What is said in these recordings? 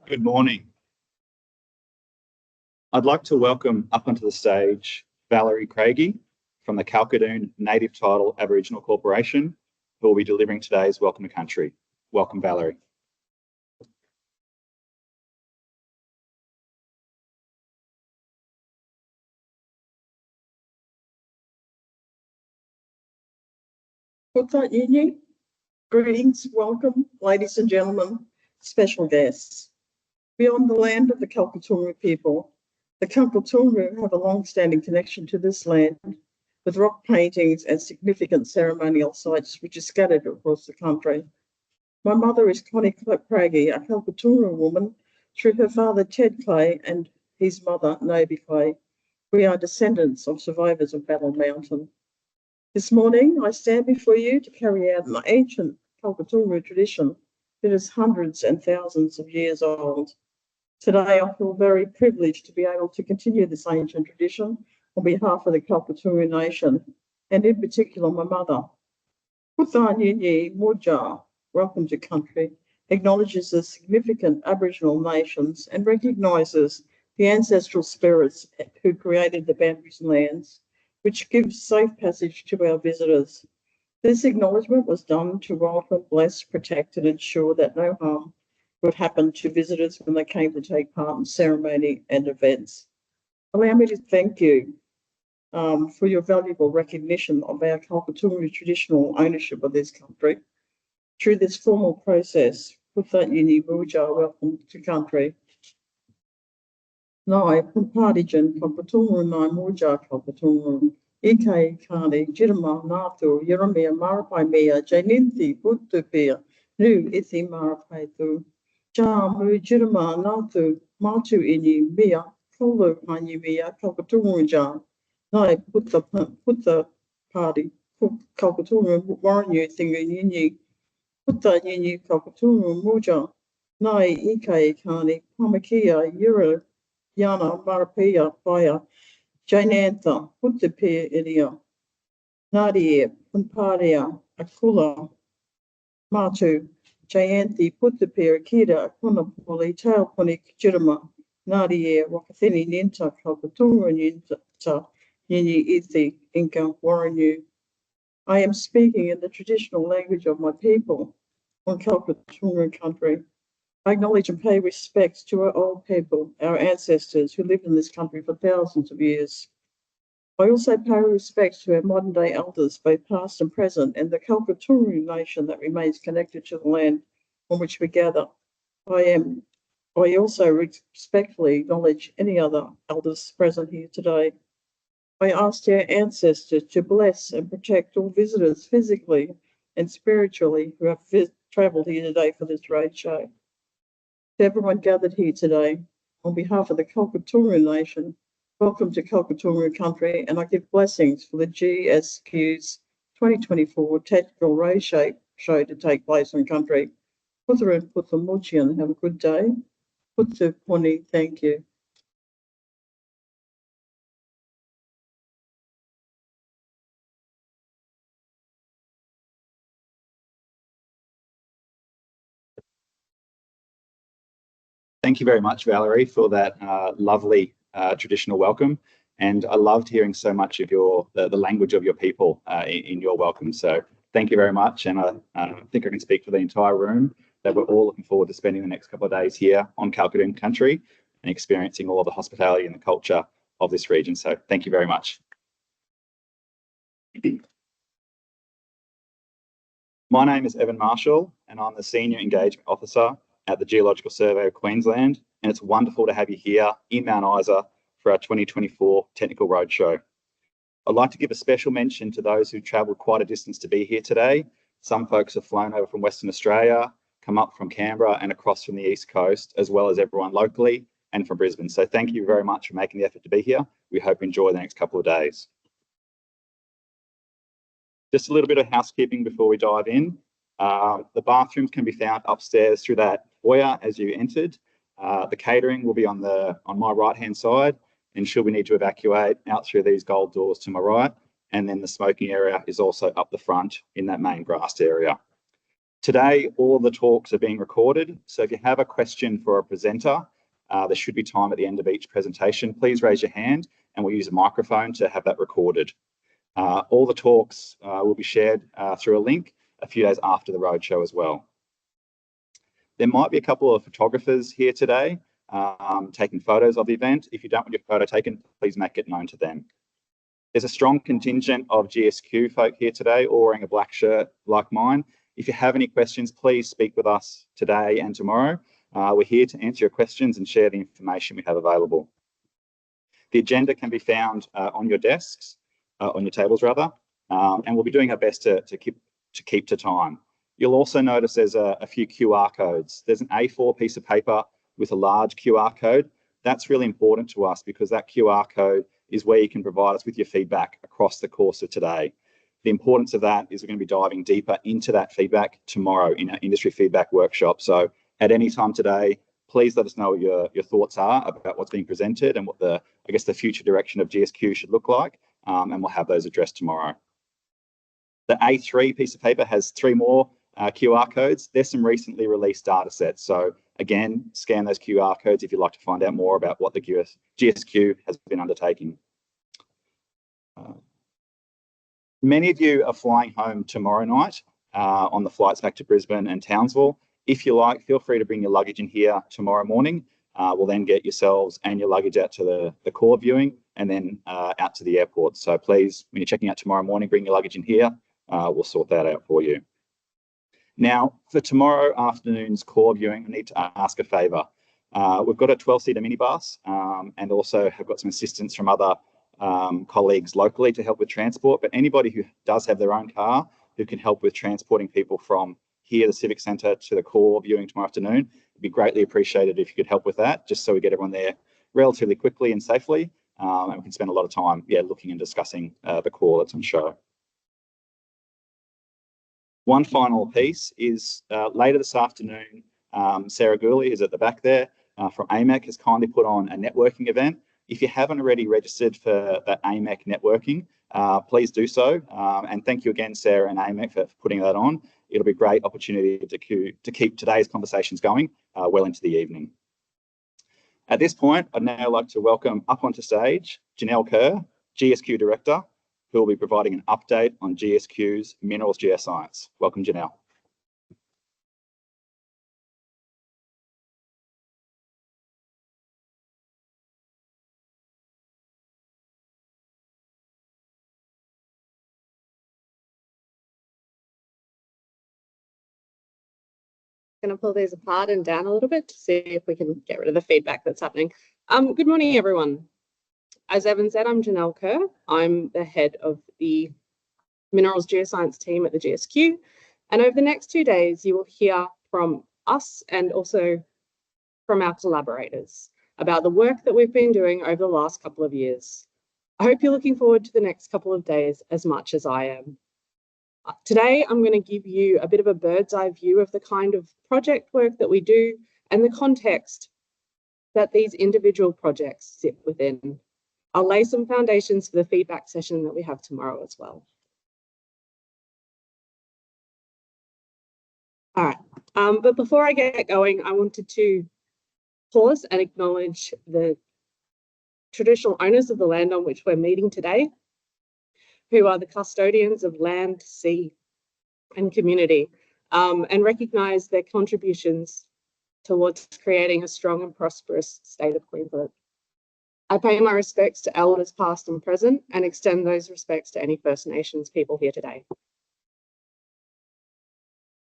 Good morning. I'd like to welcome up onto the stage Valerie Craigie from the Kalkadoon Native Title Aboriginal Corporation, who will be delivering today's Welcome to Country. Welcome, Valerie. Greetings, welcome, ladies and gentlemen, special guests. Beyond the land of the Kalkadoon people, the Kalkadoon have a long-standing connection to this land with rock paintings and significant ceremonial sites which are scattered across the country. My mother is Connie Craigie, a Kalkadoon woman, through her father Ted Clay and his mother Noppé Clay. We are descendants of survivors of Battle Mountain. This morning, I stand before you to carry out an ancient Kalkadoon tradition that is hundreds and thousands of years old. Today, I feel very privileged to be able to continue this ancient tradition on behalf of the Kalkadoon Nation, and in particular, my mother. Kutha Murja, welcome to country, acknowledges the significant Aboriginal nations and recognises the ancestral spirits who created the boundaries and lands, which gives safe passage to our visitors. This acknowledgement was done to welcome, bless, protect and ensure that no harm would happen to visitors when they came to take part in ceremony and events. Allow me to thank you for your valuable recognition of our Kalkadoon traditional ownership of this country. Through this formal process, Kutha Murja, welcome to country. Nai Pumpadijan Kalkadoon Nai Murja Kalkadoon Ike Kani Jirama Natu Yeramia Marapai Mea Janinti Putupia Nu Ithi Marapai Tu Jamu Jirama Natu Matu Ini Mea Kolo Hani Mea Kalkadoon Jan Nai Putta Party Kalkadoon Warnu Thinga Yini Putta Yini Kalkadoon Murja Nai Ike Kani Pamakia Yura Yana Marapia Paya Jainantha Puttapia Idia Nadia Pumpadia Akula Matu Jayanthi Puttapia Akida Akunapuli Tailpuni Jirama Nadia Wakathini Ninta Kalkadoon Ninta Yini Ithi Inka Waranu. I am speaking in the traditional language of my people on Kalkadoon country. I acknowledge and pay respects to our old people, our ancestors who lived in this country for thousands of years. I also pay respects to our modern day elders, both past and present, and the Kalkadoon nation that remains connected to the land on which we gather. I also respectfully acknowledge any other elders present here today. I ask our ancestors to bless and protect all visitors physically and spiritually who have travelled here today for this roadshow. To everyone gathered here today, on behalf of the Kalkadoon Nation, welcome to Kalkadoon country, and I give blessings for the GSQ's 2024 Technical Roadshow to take place on country. Putha and Putha Muchian, have a good day. Putha Puni, thank you. Thank you very much, Valerie, for that lovely traditional welcome. And I loved hearing so much of the language of your people in your welcome. So thank you very much. And I think I can speak for the entire room that we're all looking forward to spending the next couple of days here on Kalkadoon country and experiencing all of the hospitality and the culture of this region. So thank you very much. My name is Evan Marshall, and I'm the Senior Engagement Officer at the Geological Survey of Queensland, and it's wonderful to have you here in Mount Isa for our 2024 Technical Roadshow. I'd like to give a special mention to those who travelled quite a distance to be here today. Some folks have flown over from Western Australia, come up from Canberra and across from the East Coast, as well as everyone locally and from Brisbane. So thank you very much for making the effort to be here. We hope you enjoy the next couple of days. Just a little bit of housekeeping before we dive in. The bathrooms can be found upstairs through that foyer as you entered. The catering will be on my right-hand side, and should we need to evacuate, out through these gold doors to my right, and then the smoking area is also up the front in that main grassed area. Today, all of the talks are being recorded, so if you have a question for a presenter, there should be time at the end of each presentation. Please raise your hand and we'll use a microphone to have that recorded. All the talks will be shared through a link a few days after the roadshow as well. There might be a couple of photographers here today taking photos of the event. If you don't want your photo taken, please make it known to them. There's a strong contingent of GSQ folk here today, all wearing a black shirt like mine. If you have any questions, please speak with us today and tomorrow. We're here to answer your questions and share the information we have available. The agenda can be found on your desks, on your tables rather, and we'll be doing our best to keep to time. You'll also notice there's a few QR codes. There's an A4 piece of paper with a large QR code. That's really important to us because that QR code is where you can provide us with your feedback across the course of today. The importance of that is we're going to be diving deeper into that feedback tomorrow in our industry feedback workshop. So at any time today, please let us know what your thoughts are about what's being presented and what the future direction of GSQ should look like, and we'll have those addressed tomorrow. The A3 piece of paper has 3 more QR codes. There's some recently released data sets. So again, scan those QR codes if you'd like to find out more about what the GSQ has been undertaking. Many of you are flying home tomorrow night on the flights back to Brisbane and Townsville. If you like, feel free to bring your luggage in here tomorrow morning. We'll then get yourselves and your luggage out to the core viewing and then out to the airport. So please, when you're checking out tomorrow morning, bring your luggage in here. We'll sort that out for you. Now, for tomorrow afternoon's core viewing, I need to ask a favour. We've got a 12-seater minibus and also have got some assistance from other colleagues locally to help with transport, but anybody who does have their own car who can help with transporting people from here, the Civic Centre, to the core viewing tomorrow afternoon, it'd be greatly appreciated if you could help with that, just so we get everyone there relatively quickly and safely, and we can spend a lot of time looking and discussing the core that's on show. One final piece is later this afternoon, Sarah Gooley is at the back there from AMEC has kindly put on a networking event. If you haven't already registered for that AMEC networking, please do so. And thank you again, Sarah and AMEC, for putting that on. It'll be a great opportunity to keep today's conversations going well into the evening. At this point, I'd now like to welcome up onto stage Janelle Kerr, GSQ Director, who will be providing an update on GSQ's Minerals Geoscience. Welcome, Janelle. Going to pull these apart and down a little bit to see if we can get rid of the feedback that's happening. Good morning, everyone. As Evan said, I'm Janelle Kerr. I'm the head of the Minerals Geoscience team at the GSQ. And over the next 2 days, you will hear from us and also from our collaborators about the work that we've been doing over the last couple of years. I hope you're looking forward to the next couple of days as much as I am. Today, I'm going to give you a bit of a bird's eye view of the kind of project work that we do and the context that these individual projects sit within. I'll lay some foundations for the feedback session that we have tomorrow as well. All right, but before I get going, I wanted to pause and acknowledge the traditional owners of the land on which we're meeting today, who are the custodians of land, sea, and community, and recognise their contributions towards creating a strong and prosperous state of Queensland. I pay my respects to elders past and present and extend those respects to any First Nations people here today.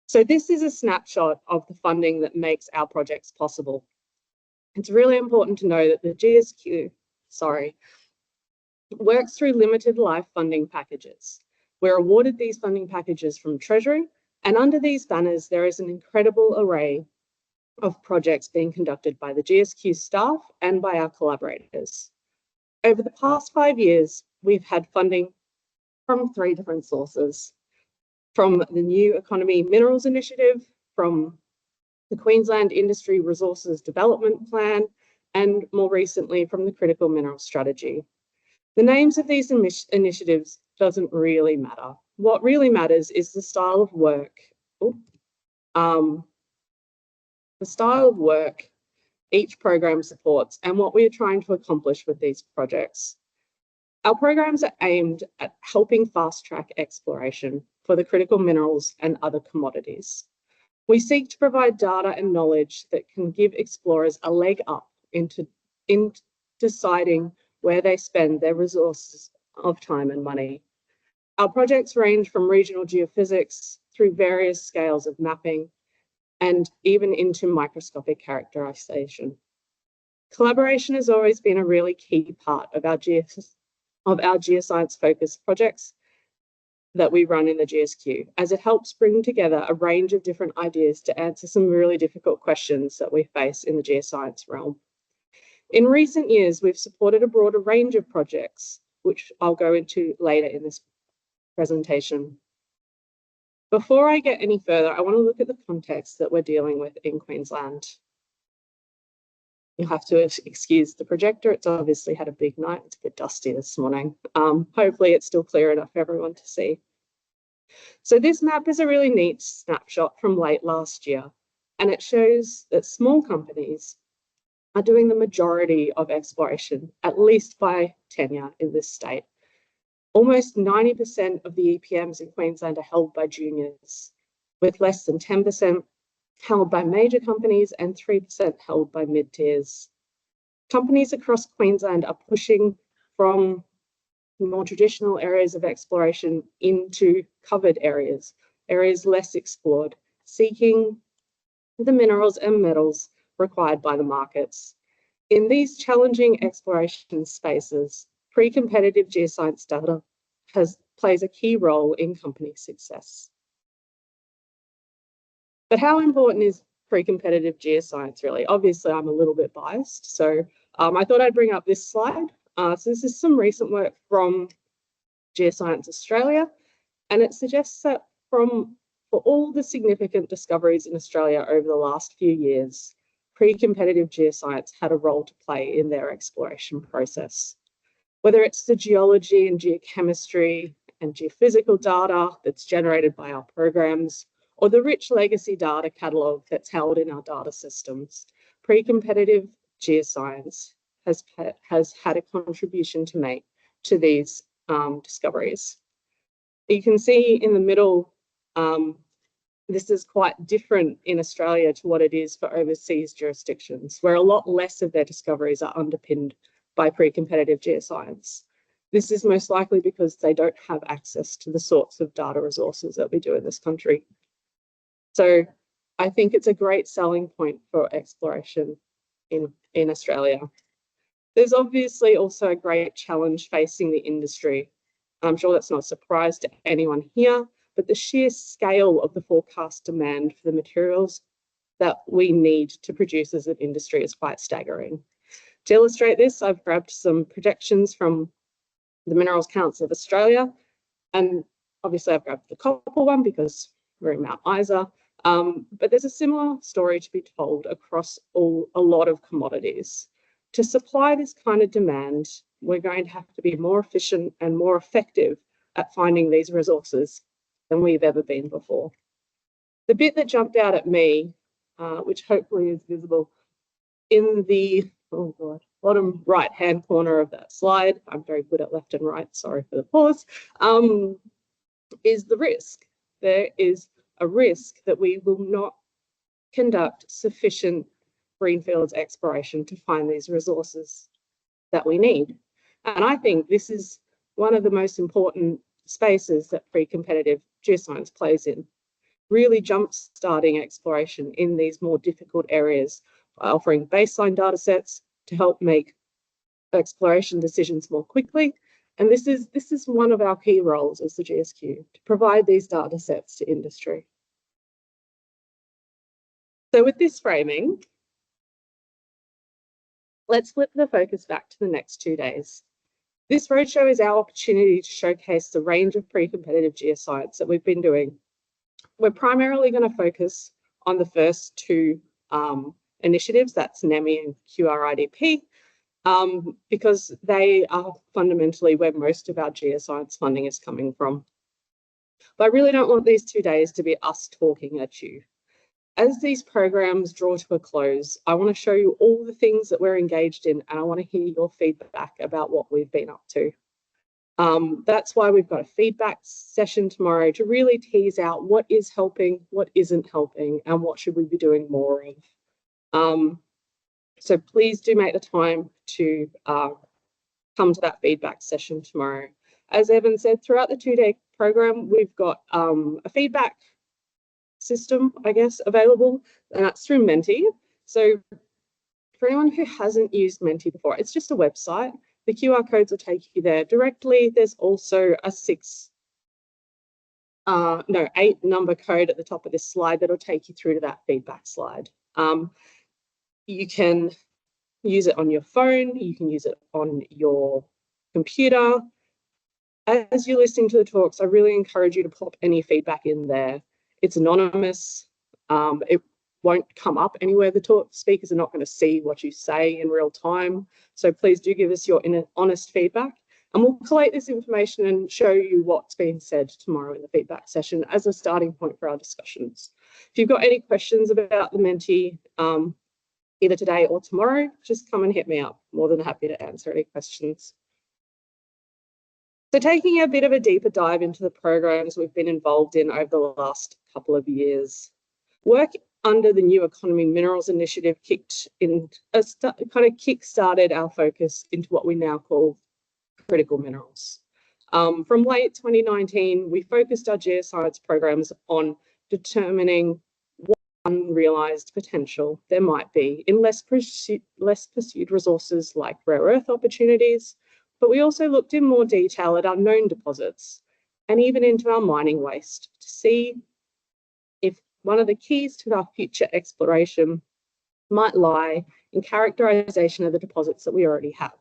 So this is a snapshot of the funding that makes our projects possible. It's really important to know that the GSQ, works through limited life funding packages. We're awarded these funding packages from Treasury, and under these banners, there is an incredible array of projects being conducted by the GSQ staff and by our collaborators. Over the past 5 years, we've had funding from 3 different sources, from the New Economy Minerals Initiative, from the Queensland Industry Resources Development Plan, and more recently from the Critical Minerals Strategy. The names of these initiatives doesn't really matter. What really matters is the style of work the style of work each program supports, and what we are trying to accomplish with these projects. Our programs are aimed at helping fast-track exploration for the critical minerals and other commodities. We seek to provide data and knowledge that can give explorers a leg up in deciding where they spend their resources of time and money. Our projects range from regional geophysics through various scales of mapping and even into microscopic characterization. Collaboration has always been a really key part of our geoscience-focused projects that we run in the GSQ, as it helps bring together a range of different ideas to answer some really difficult questions that we face in the geoscience realm. In recent years, we've supported a broader range of projects, which I'll go into later in this presentation. Before I get any further, I want to look at the context that we're dealing with in Queensland. You'll have to excuse the projector. It's obviously had a big night. It's a bit dusty this morning. Hopefully it's still clear enough for everyone to see. So this map is a really neat snapshot from late last year, and it shows that small companies are doing the majority of exploration, at least by tenure in this state. Almost 90% of the EPMs in Queensland are held by juniors, with less than 10% held by major companies and 3% held by mid-tiers. Companies across Queensland are pushing from more traditional areas of exploration into covered areas, areas less explored, seeking the minerals and metals required by the markets. In these challenging exploration spaces, pre-competitive geoscience data plays a key role in company success. But how important is pre-competitive geoscience really? Obviously, I'm a little bit biased, so I thought I'd bring up this slide. So this is some recent work from Geoscience Australia, and it suggests that for all the significant discoveries in Australia over the last few years, pre-competitive geoscience had a role to play in their exploration process. Whether it's the geology and geochemistry and geophysical data that's generated by our programs, or the rich legacy data catalogue that's held in our data systems, pre-competitive geoscience has had a contribution to make to these discoveries. You can see in the middle, this is quite different in Australia to what it is for overseas jurisdictions, where a lot less of their discoveries are underpinned by pre-competitive geoscience. This is most likely because they don't have access to the sorts of data resources that we do in this country. So I think it's a great selling point for exploration in Australia. There's obviously also a great challenge facing the industry. I'm sure that's not a surprise to anyone here, but the sheer scale of the forecast demand for the materials that we need to produce as an industry is quite staggering. To illustrate this, I've grabbed some projections from the Minerals Council of Australia, and obviously I've grabbed the copper one because we're in Mount Isa, but there's a similar story to be told across a lot of commodities. To supply this kind of demand, we're going to have to be more efficient and more effective at finding these resources than we've ever been before. The bit that jumped out at me, which hopefully is visible in the bottom right-hand corner of that slide, I'm very good at left and right, sorry for the pause, is the risk. There is a risk that we will not conduct sufficient greenfields exploration to find these resources that we need. And I think this is one of the most important spaces that pre-competitive geoscience plays in, really jump-starting exploration in these more difficult areas by offering baseline data sets to help make exploration decisions more quickly. And this is one of our key roles as the GSQ, to provide these data sets to industry. So with this framing, let's flip the focus back to the next 2 days. This roadshow is our opportunity to showcase the range of pre-competitive geoscience that we've been doing. We're primarily going to focus on the first two initiatives, that's NEMI and QRIDP, because they are fundamentally where most of our geoscience funding is coming from. But I really don't want these 2 days to be us talking at you. As these programs draw to a close, I want to show you all the things that we're engaged in, and I want to hear your feedback about what we've been up to. That's why we've got a feedback session tomorrow to really tease out what is helping, what isn't helping, and what should we be doing more of. So please do make the time to come to that feedback session tomorrow. As Evan said, throughout the 2-day program, we've got a feedback system, I guess, available, and that's through Menti. So for anyone who hasn't used Menti before, it's just a website. The QR codes will take you there directly. There's also a 8-number code at the top of this slide that'll take you through to that feedback slide. You can use it on your phone, you can use it on your computer. As you're listening to the talks, I really encourage you to pop any feedback in there. It's anonymous. It won't come up anywhere. The speakers are not going to see what you say in real time. So please do give us your honest feedback, and we'll collate this information and show you what's been said tomorrow in the feedback session as a starting point for our discussions. If you've got any questions about the Menti, either today or tomorrow, just come and hit me up. More than happy to answer any questions. So taking a bit of a deeper dive into the programs we've been involved in over the last couple of years. Work under the New Economy Minerals Initiative kick-started our focus into what we now call critical minerals. From late 2019, we focused our geoscience programs on determining what unrealised potential there might be in less pursued resources like rare earth opportunities, but we also looked in more detail at our known deposits and even into our mining waste to see if one of the keys to our future exploration might lie in characterisation of the deposits that we already have.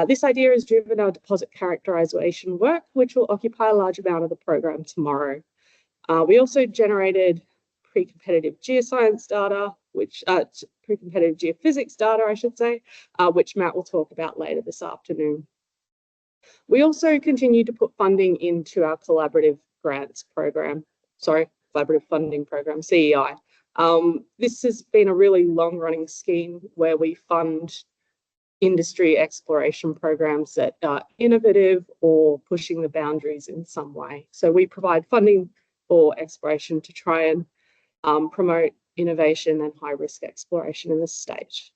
This idea has driven our deposit characterisation work, which will occupy a large amount of the program tomorrow. We also generated pre-competitive geoscience data, pre-competitive geophysics data, I should say, which Matt will talk about later this afternoon. We also continue to put funding into our collaborative funding program, CEI. This has been a really long-running scheme where we fund industry exploration programs that are innovative or pushing the boundaries in some way. So we provide funding for exploration to try and promote innovation and high-risk exploration in the state.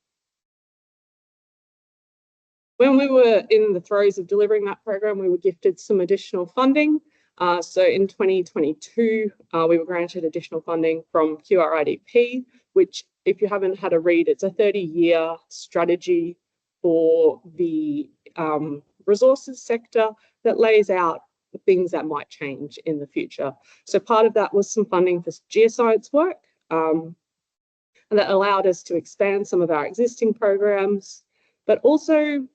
When we were in the throes of delivering that program, we were gifted some additional funding. So in 2022, we were granted additional funding from QRIDP, which, if you haven't had a read, it's a 30-year strategy for the resources sector that lays out the things that might change in the future. So part of that was some funding for geoscience work, and that allowed us to expand some of our existing programs, but also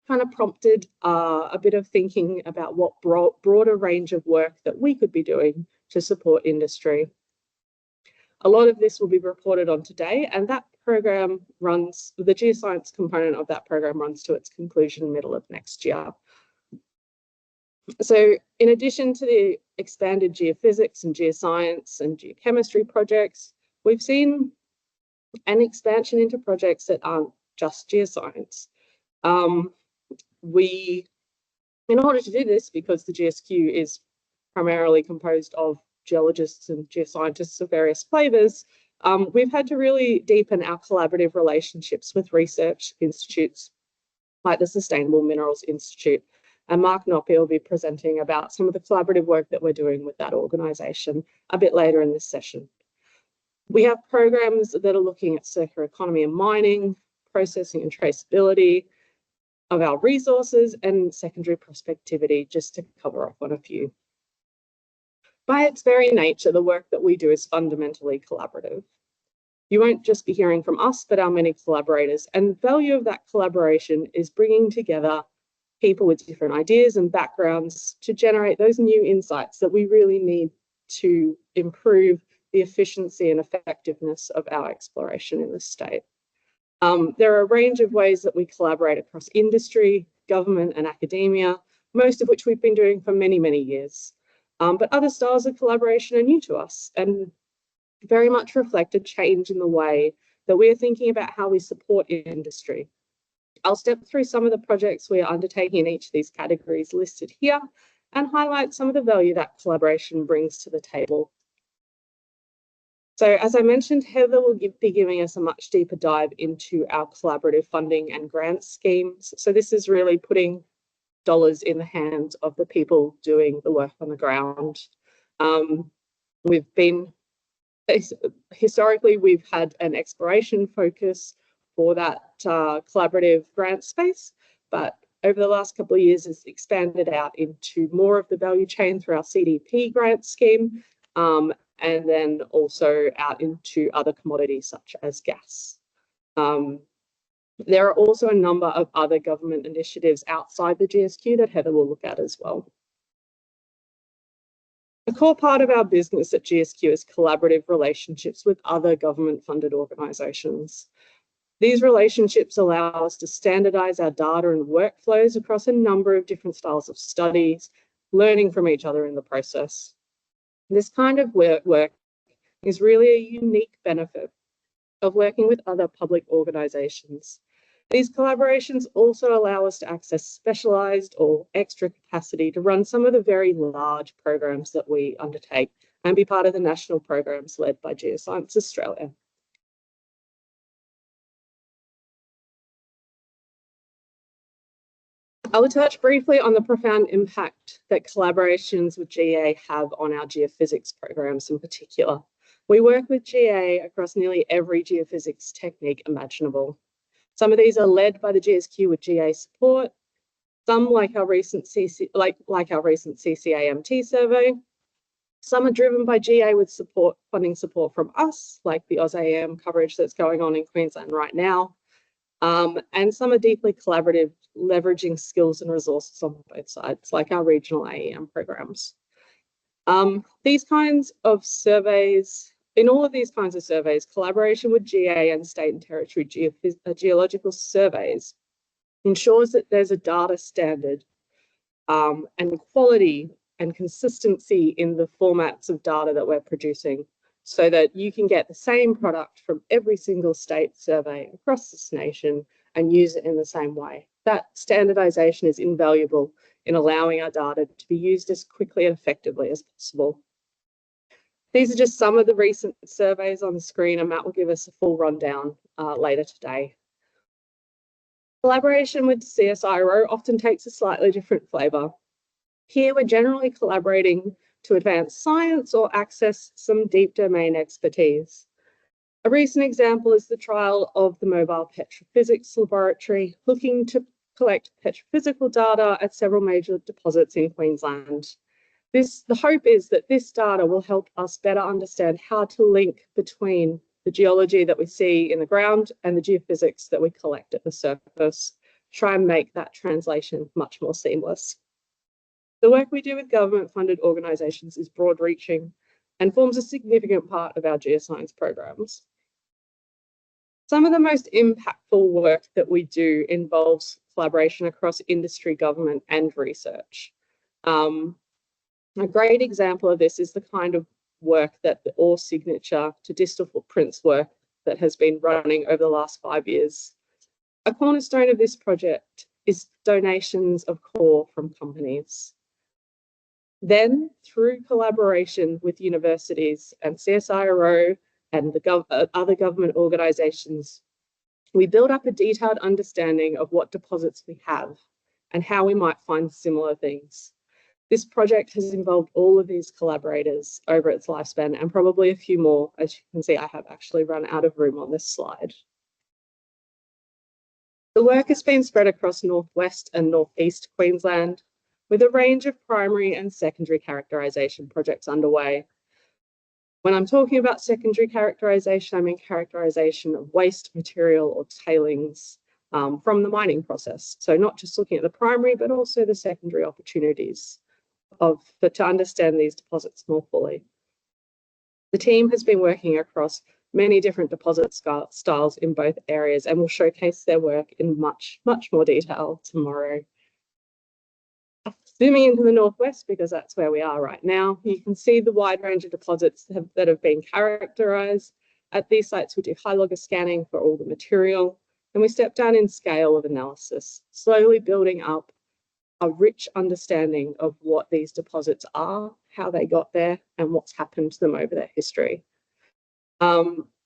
kind of prompted a bit of thinking about what broader range of work that we could be doing to support industry. A lot of this will be reported on today, and that program runs, the geoscience component of that program runs to its conclusion middle of next year. So in addition to the expanded geophysics and geoscience and geochemistry projects, we've seen an expansion into projects that aren't just geoscience. In order to do this, because the GSQ is primarily composed of geologists and geoscientists of various flavours, we've had to really deepen our collaborative relationships with research institutes like the Sustainable Minerals Institute. And Mark Noppé will be presenting about some of the collaborative work that we're doing with that organisation a bit later in this session. We have programs that are looking at circular economy and mining, processing and traceability of our resources, and secondary prospectivity, just to cover off on a few. By its very nature, the work that we do is fundamentally collaborative. You won't just be hearing from us, but our many collaborators. And the value of that collaboration is bringing together people with different ideas and backgrounds to generate those new insights that we really need to improve the efficiency and effectiveness of our exploration in the state. There are a range of ways that we collaborate across industry, government and academia, most of which we've been doing for many, many years. But other styles of collaboration are new to us, and very much reflect a change in the way that we're thinking about how we support industry. I'll step through some of the projects we are undertaking in each of these categories listed here and highlight some of the value that collaboration brings to the table. So as I mentioned, Heather will be giving us a much deeper dive into our collaborative funding and grant schemes. So this is really putting dollars in the hands of the people doing the work on the ground. Historically, we've had an exploration focus for that collaborative grant space, but over the last couple of years, it's expanded out into more of the value chain through our CDP grant scheme, and then also out into other commodities such as gas. There are also a number of other government initiatives outside the GSQ that Heather will look at as well. A core part of our business at GSQ is collaborative relationships with other government-funded organisations. These relationships allow us to standardise our data and workflows across a number of different styles of studies, learning from each other in the process. This kind of work is really a unique benefit of working with other public organisations. These collaborations also allow us to access specialised or extra capacity to run some of the very large programs that we undertake and be part of the national programs led by Geoscience Australia. I will touch briefly on the profound impact that collaborations with GA have on our geophysics programs in particular. We work with GA across nearly every geophysics technique imaginable. Some of these are led by the GSQ with GA support, some like our recent CCAMT survey. Some are driven by GA with funding support from us, like the AusAEM coverage that's going on in Queensland right now. And some are deeply collaborative, leveraging skills and resources on both sides, like our regional AEM programs. These kinds of surveys, in all of these kinds of surveys, collaboration with GA and state and territory geological surveys ensures that there's a data standard and quality and consistency in the formats of data that we're producing, so that you can get the same product from every single state survey across this nation and use it in the same way. That standardization is invaluable in allowing our data to be used as quickly and effectively as possible. These are just some of the recent surveys on the screen, and Matt will give us a full rundown later today. Collaboration with CSIRO often takes a slightly different flavour. Here, we're generally collaborating to advance science or access some deep domain expertise. A recent example is the trial of the mobile petrophysics laboratory, looking to collect petrophysical data at several major deposits in Queensland. The hope is that this data will help us better understand how to link between the geology that we see in the ground and the geophysics that we collect at the surface, try and make that translation much more seamless. The work we do with government-funded organisations is broad-reaching and forms a significant part of our geoscience programs. Some of the most impactful work that we do involves collaboration across industry, government, and research. A great example of this is the kind of work that the ore signature to distal footprints work that has been running over the last 5 years. A cornerstone of this project is donations of core from companies. Then, through collaboration with universities and CSIRO and the other government organisations, we build up a detailed understanding of what deposits we have and how we might find similar things. This project has involved all of these collaborators over its lifespan, and probably a few more. As you can see, I have actually run out of room on this slide. The work has been spread across northwest and northeast Queensland, with a range of primary and secondary characterisation projects underway. When I'm talking about secondary characterisation, I mean characterisation of waste material or tailings from the mining process. So not just looking at the primary, but also the secondary opportunities to understand these deposits more fully. The team has been working across many different deposit styles in both areas, and will showcase their work in much more detail tomorrow. Zooming into the northwest, because that's where we are right now, you can see the wide range of deposits that have been characterised. At these sites, we do high-logger scanning for all the material, and we step down in scale of analysis, slowly building up a rich understanding of what these deposits are, how they got there, and what's happened to them over their history.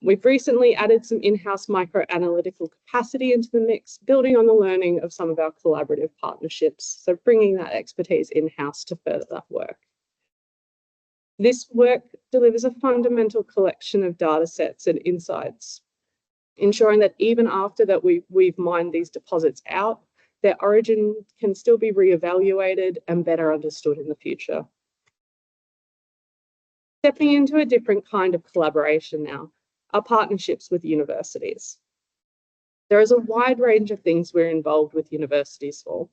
We've recently added some in-house microanalytical capacity into the mix, building on the learning of some of our collaborative partnerships, so bringing that expertise in-house to further that work. This work delivers a fundamental collection of data sets and insights, ensuring that even after that we've mined these deposits out, their origin can still be re-evaluated and better understood in the future. Stepping into a different kind of collaboration now, our partnerships with universities. There is a wide range of things we're involved with universities for.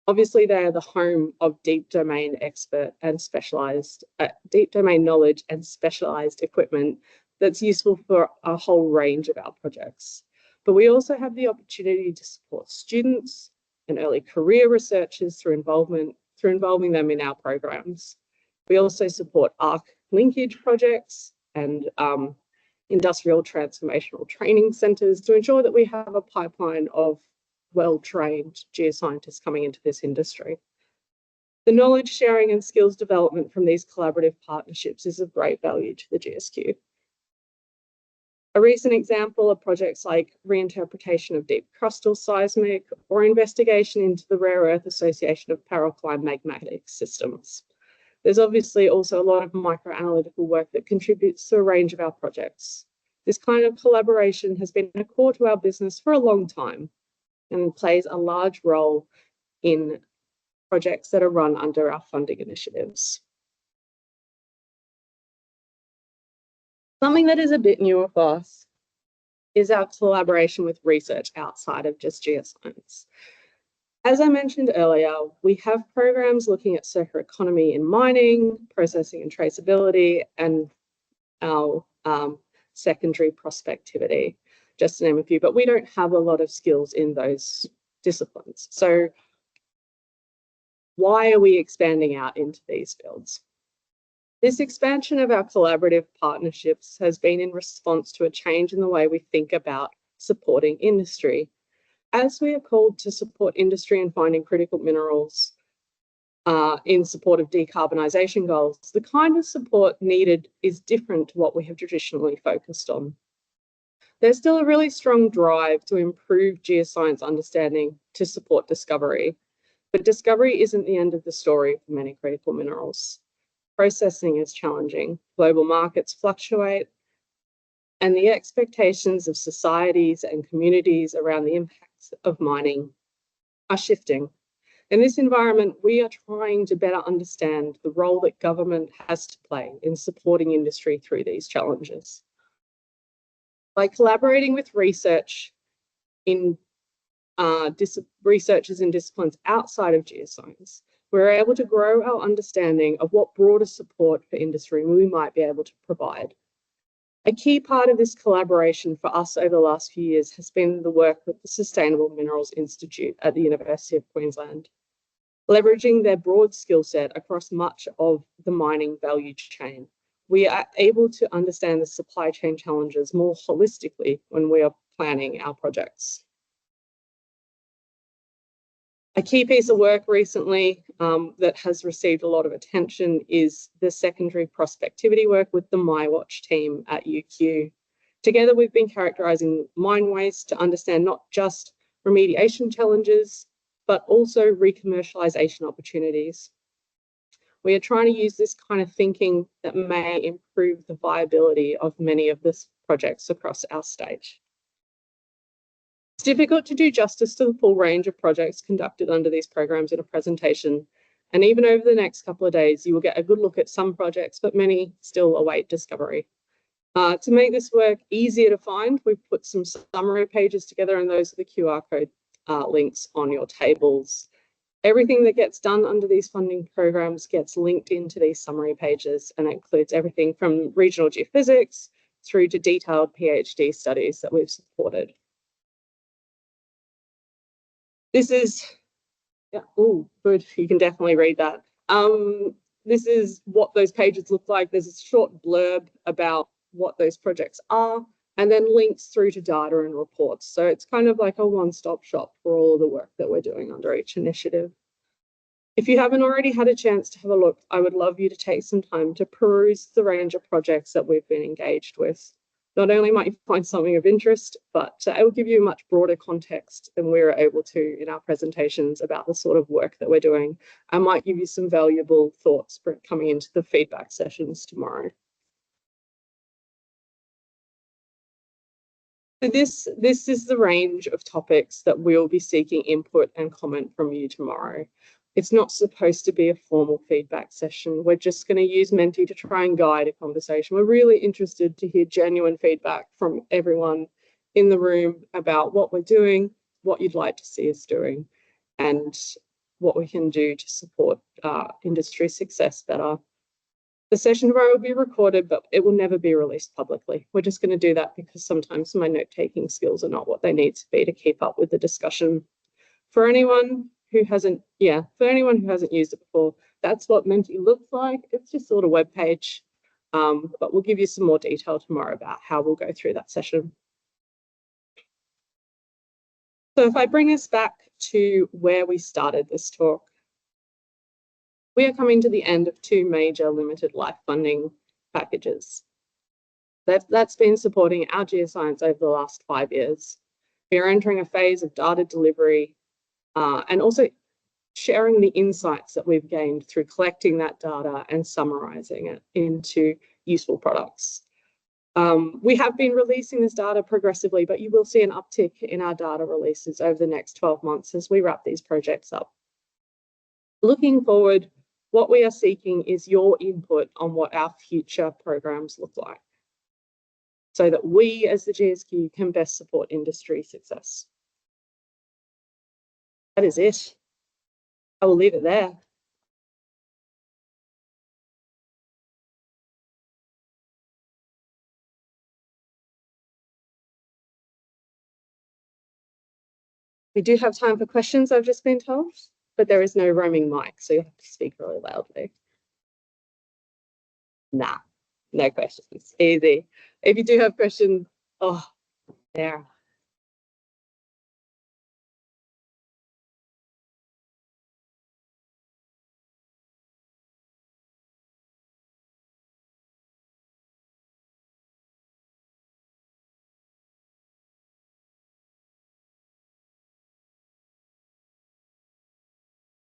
Obviously, they are the home of deep domain expert and specialised, deep domain knowledge and specialised equipment that's useful for a whole range of our projects. But we also have the opportunity to support students and early career researchers through involving them in our programs. We also support ARC linkage projects and industrial transformational training centres to ensure that we have a pipeline of well-trained geoscientists coming into this industry. The knowledge sharing and skills development from these collaborative partnerships is of great value to the GSQ. A recent example are projects like reinterpretation of deep crustal seismic or investigation into the rare earth association of paralcline magmatic systems. There's obviously also a lot of microanalytical work that contributes to a range of our projects. This kind of collaboration has been a core to our business for a long time and plays a large role in projects that are run under our funding initiatives. Something that is a bit newer for us is our collaboration with research outside of just geoscience. As I mentioned earlier, we have programs looking at circular economy in mining, processing and traceability, and our secondary prospectivity, just to name a few, but we don't have a lot of skills in those disciplines. So why are we expanding out into these fields? This expansion of our collaborative partnerships has been in response to a change in the way we think about supporting industry. As we are called to support industry in finding critical minerals in support of decarbonisation goals, the kind of support needed is different to what we have traditionally focused on. There's still a really strong drive to improve geoscience understanding to support discovery, but discovery isn't the end of the story for many critical minerals. Processing is challenging, global markets fluctuate, and the expectations of societies and communities around the impacts of mining are shifting. In this environment, we are trying to better understand the role that government has to play in supporting industry through these challenges. By collaborating with researchers in disciplines outside of geoscience, we're able to grow our understanding of what broader support for industry we might be able to provide. A key part of this collaboration for us over the last few years has been the work with the Sustainable Minerals Institute at the University of Queensland. Leveraging their broad skill set across much of the mining value chain, we are able to understand the supply chain challenges more holistically when we are planning our projects. A key piece of work recently that has received a lot of attention is the secondary prospectivity work with the MyWatch team at UQ. Together, we've been characterising mine waste to understand not just remediation challenges, but also recommercialisation opportunities. We are trying to use this kind of thinking that may improve the viability of many of these projects across our state. It's difficult to do justice to the full range of projects conducted under these programs in a presentation, and even over the next couple of days, you will get a good look at some projects, but many still await discovery. To make this work easier to find, we've put some summary pages together, and those are the QR code links on your tables. Everything that gets done under these funding programs gets linked into these summary pages, and it includes everything from regional geophysics through to detailed PhD studies that we've supported. This is Yeah, oh, good. You can definitely read that. This is what those pages look like. There's a short blurb about what those projects are, and then links through to data and reports. So it's kind of like a one-stop shop for all the work that we're doing under each initiative. If you haven't already had a chance to have a look, I would love you to take some time to peruse the range of projects that we've been engaged with. Not only might you find something of interest, but it will give you a much broader context than we were able to in our presentations about the sort of work that we're doing, and might give you some valuable thoughts for coming into the feedback sessions tomorrow. So this is the range of topics that we'll be seeking input and comment from you tomorrow. It's not supposed to be a formal feedback session. We're just going to use Menti to try and guide a conversation. We're really interested to hear genuine feedback from everyone in the room about what we're doing, what you'd like to see us doing, and what we can do to support industry success better. The session tomorrow will be recorded, but it will never be released publicly. We're just going to do that because sometimes my note-taking skills are not what they need to be to keep up with the discussion. For anyone who hasn't used it before, that's what Menti looks like. It's just sort of web page, but we'll give you some more detail tomorrow about how we'll go through that session. So if I bring us back to where we started this talk, we are coming to the end of two major limited life funding packages. That's been supporting our geoscience over the last 5 years. We are entering a phase of data delivery and also sharing the insights that we've gained through collecting that data and summarizing it into useful products. We have been releasing this data progressively, but you will see an uptick in our data releases over the next 12 months as we wrap these projects up. Looking forward, what we are seeking is your input on what our future programs look like, so that we as the GSQ can best support industry success. That is it. I will leave it there. We do have time for questions, I've just been told, but there is no roaming mic, so you have to speak really loudly. Nah, no questions. Easy. If you do have questions, oh, there.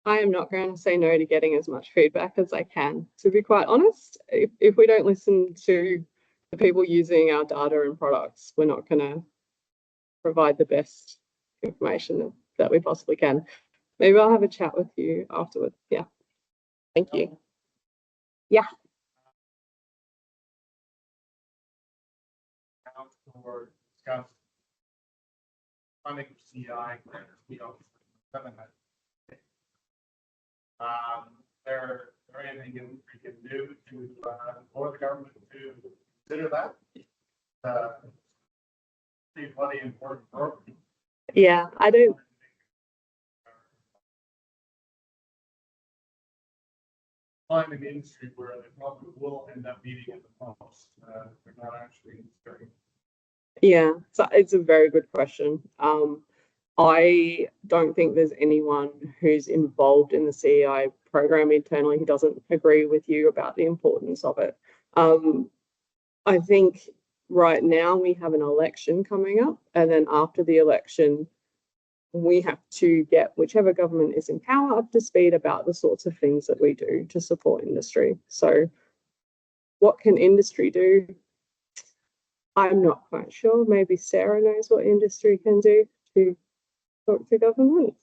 I am not going to say no to getting as much feedback as I can. To be quite honest, if we don't listen to the people using our data and products, we're not going to provide the best information that we possibly can. Maybe I'll have a chat with you afterwards. Yeah. Thank you. Yeah. Or discuss funding for CI grants, we don't haven't had. There anything we can do to for the government to consider that? Seems plenty important program. Yeah, I don't. Finding the industry where they probably will end up needing it the most. They're not actually very. Yeah, so it's a very good question. I don't think there's anyone who's involved in the CEI program internally who doesn't agree with you about the importance of it. I think right now we have an election coming up, and then after the election, we have to get whichever government is in power up to speed about the sorts of things that we do to support industry. So what can industry do? I'm not quite sure. Maybe Sarah knows what industry can do to talk to government.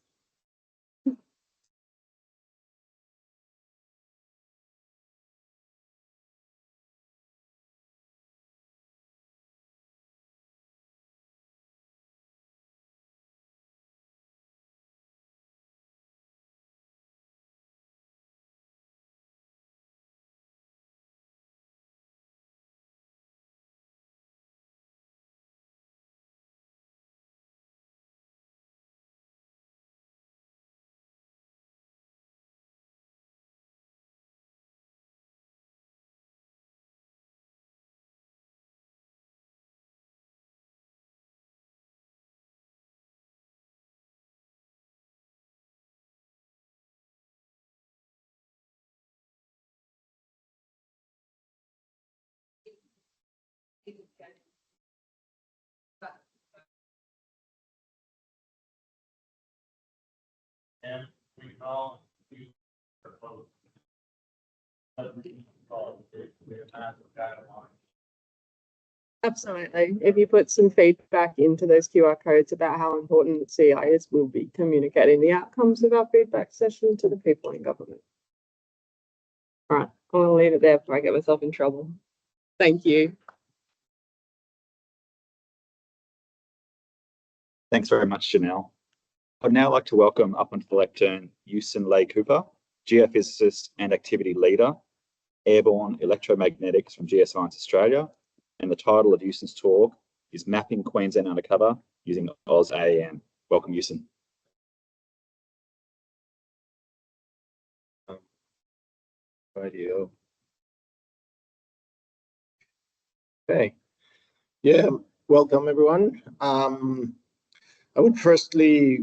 And we can all use our vote. But we can call it, we have had the data on. Absolutely. If you put some feedback into those QR codes about how important CI is, we'll be communicating the outcomes of our feedback session to the people in government. All right, I'm going to leave it there before I get myself in trouble. Thank you. Thanks very much, Janelle. I'd now like to welcome up onto the lectern Yusen Ley-Cooper, geophysicist and activity leader, airborne electromagnetics from Geoscience Australia. And the title of Yusen's talk is Mapping Queensland Undercover Using AusAEM. Welcome, Yusen. Radio. Okay. Yeah, welcome everyone. I would personally,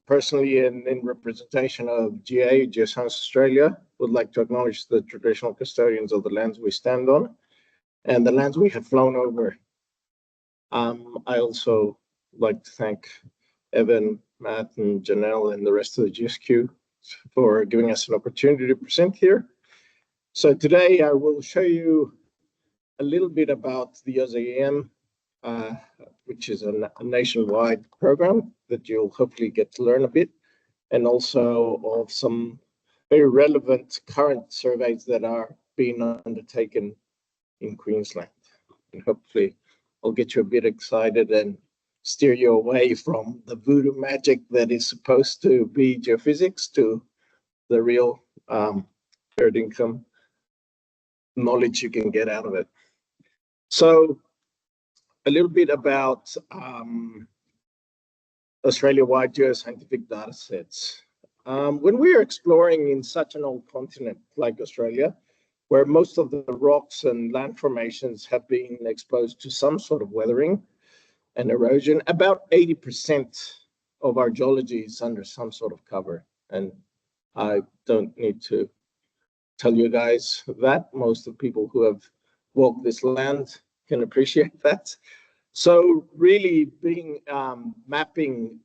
in representation of GA, Geoscience Australia, would like to acknowledge the traditional custodians of the lands we stand on and the lands we have flown over. I also like to thank Evan, Matt, and Janelle and the rest of the GSQ for giving us an opportunity to present here. So today I will show you a little bit about the AusAEM, which is a nationwide program that you'll hopefully get to learn a bit, and also of some very relevant current surveys that are being undertaken in Queensland. And hopefully I'll get you a bit excited and steer you away from the voodoo magic that is supposed to be geophysics to the real earned income knowledge you can get out of it. So a little bit about Australia-wide geoscientific data sets. When we are exploring in such an old continent like Australia, where most of the rocks and land formations have been exposed to some sort of weathering and erosion, about 80% of our geology is under some sort of cover. And I don't need to tell you guys that. Most of the people who have walked this land can appreciate that. So really being mapping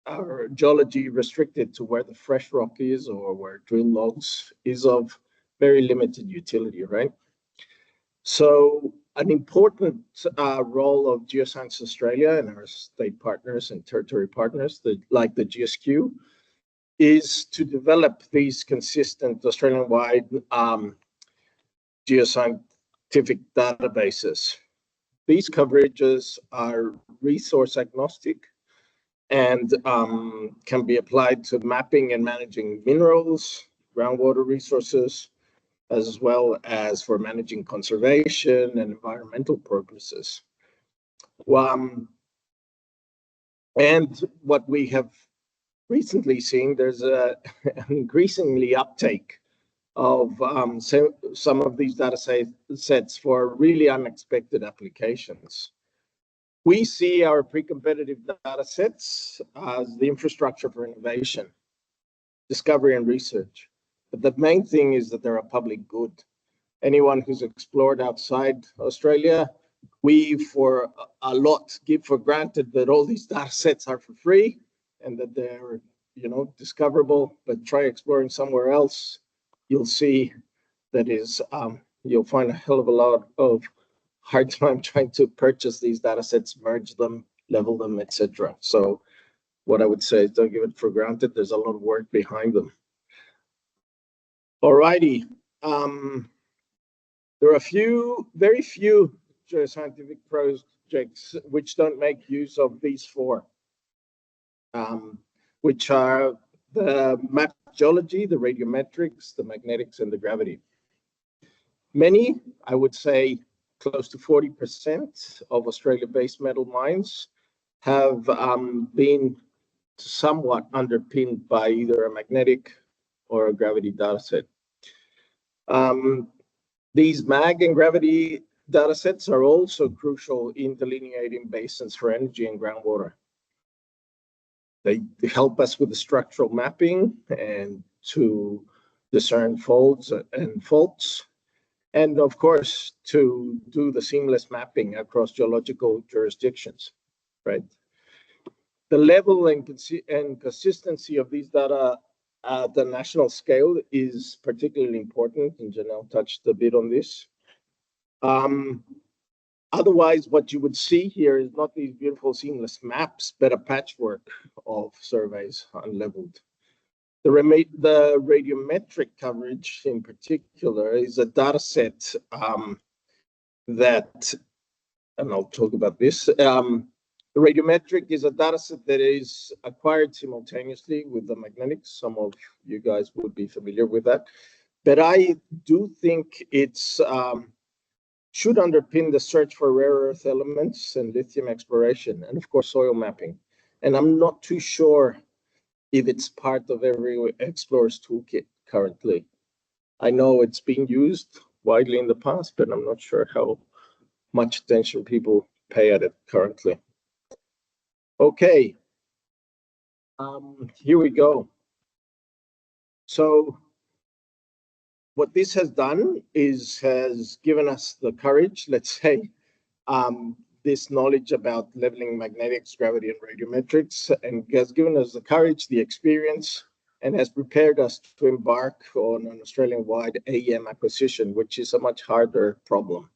our geology restricted to where the fresh rock is or where drill logs is of very limited utility, right? So an important role of Geoscience Australia and our state partners and territory partners, like the GSQ, is to develop these consistent Australian-wide geoscientific databases. These coverages are resource agnostic and can be applied to mapping and managing minerals, groundwater resources, as well as for managing conservation and environmental purposes. And what we have recently seen, there's an increasingly uptake of some of these data sets for really unexpected applications. We see our pre-competitive data sets as the infrastructure for innovation, discovery, and research. But the main thing is that they're a public good. Anyone who's explored outside Australia, we for a lot give for granted that all these data sets are for free and that they're, discoverable. But try exploring somewhere else, you'll see that is you'll find a hell of a lot of hard time trying to purchase these data sets, merge them, level them, etc. So what I would say is don't give it for granted. There's a lot of work behind them. Alrighty. There are very few geoscientific projects which don't make use of these four, which are the map geology, the radiometrics, the magnetics, and the gravity. Many, I would say close to 40% of Australia-based metal mines have been somewhat underpinned by either a magnetic or a gravity dataset. These mag and gravity datasets are also crucial in delineating basins for energy and groundwater. They help us with the structural mapping and to discern folds and faults. and of course, to do the seamless mapping across geological jurisdictions, right? The level and consistency of these data at the national scale is particularly important, and Janelle touched a bit on this. Otherwise, what you would see here is not these beautiful seamless maps, but a patchwork of surveys unleveled. The radiometric coverage in particular is a data set that, and I'll talk about this, the radiometric is a data set that is acquired simultaneously with the magnetics. Some of you guys would be familiar with that. But I do think it's should underpin the search for rare earth elements and lithium exploration, and of course, soil mapping. And I'm not too sure if it's part of every explorer's toolkit currently. I know it's been used widely in the past, but I'm not sure how much attention people pay at it currently. Okay, here we go. So what this has done is has given us the courage, let's say, this knowledge about leveling magnetics, gravity, and radiometrics, and has given us the courage, the experience, and has prepared us to embark on an Australian-wide AEM acquisition, which is a much harder problem.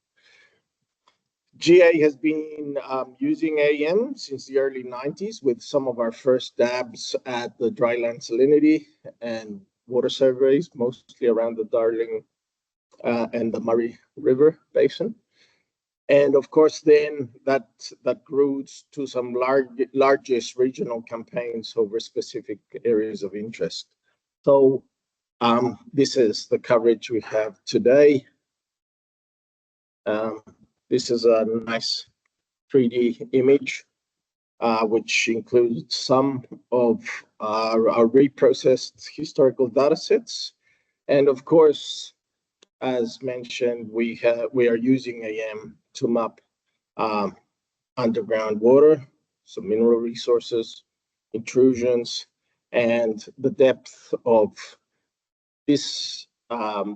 GA has been using AEM since the early 90s with some of our first dabs at the dryland salinity and water surveys, mostly around the Darling and the Murray River Basin. And of course, then that grew to some largest regional campaigns over specific areas of interest. So this is the coverage we have today. This is a nice 3D image, which includes some of our reprocessed historical data sets. And of course, as mentioned, we are using AEM to map underground water, some mineral resources, intrusions, and the depth of this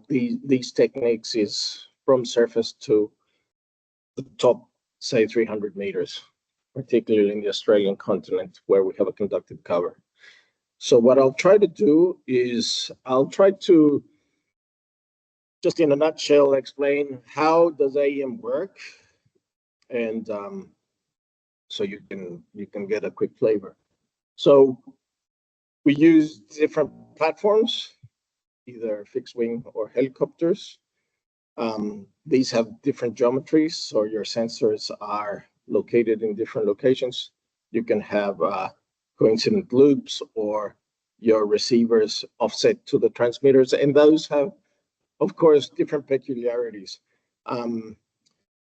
these techniques is from surface to the top, say, 300 meters, particularly in the Australian continent where we have a conductive cover. So what I'll try to do is I'll try to just in a nutshell explain how does AEM work, and so you can get a quick flavor. So we use different platforms, either fixed wing or helicopters. These have different geometries, so your sensors are located in different locations. You can have coincident loops or your receivers offset to the transmitters, and those have, of course, different peculiarities.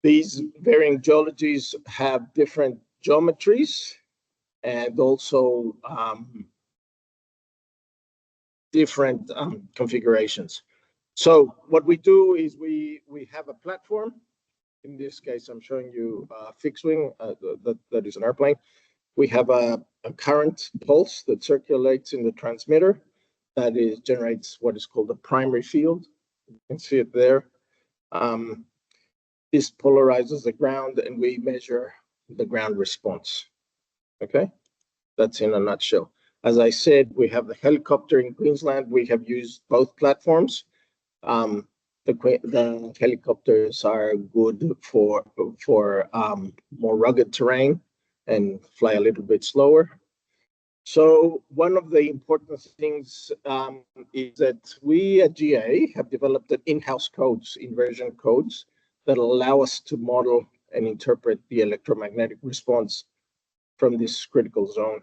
These varying geologies have different geometries and also different configurations. So what we do is we have a platform. In this case, I'm showing you a fixed wing, that is an airplane. We have a current pulse that circulates in the transmitter that generates what is called a primary field. You can see it there. This polarizes the ground and we measure the ground response. Okay, that's in a nutshell. As I said, we have the helicopter in Queensland. We have used both platforms. The helicopters are good for more rugged terrain and fly a little bit slower. So one of the important things is that we at GA have developed in-house codes, inversion codes, that allow us to model and interpret the electromagnetic response from this critical zone,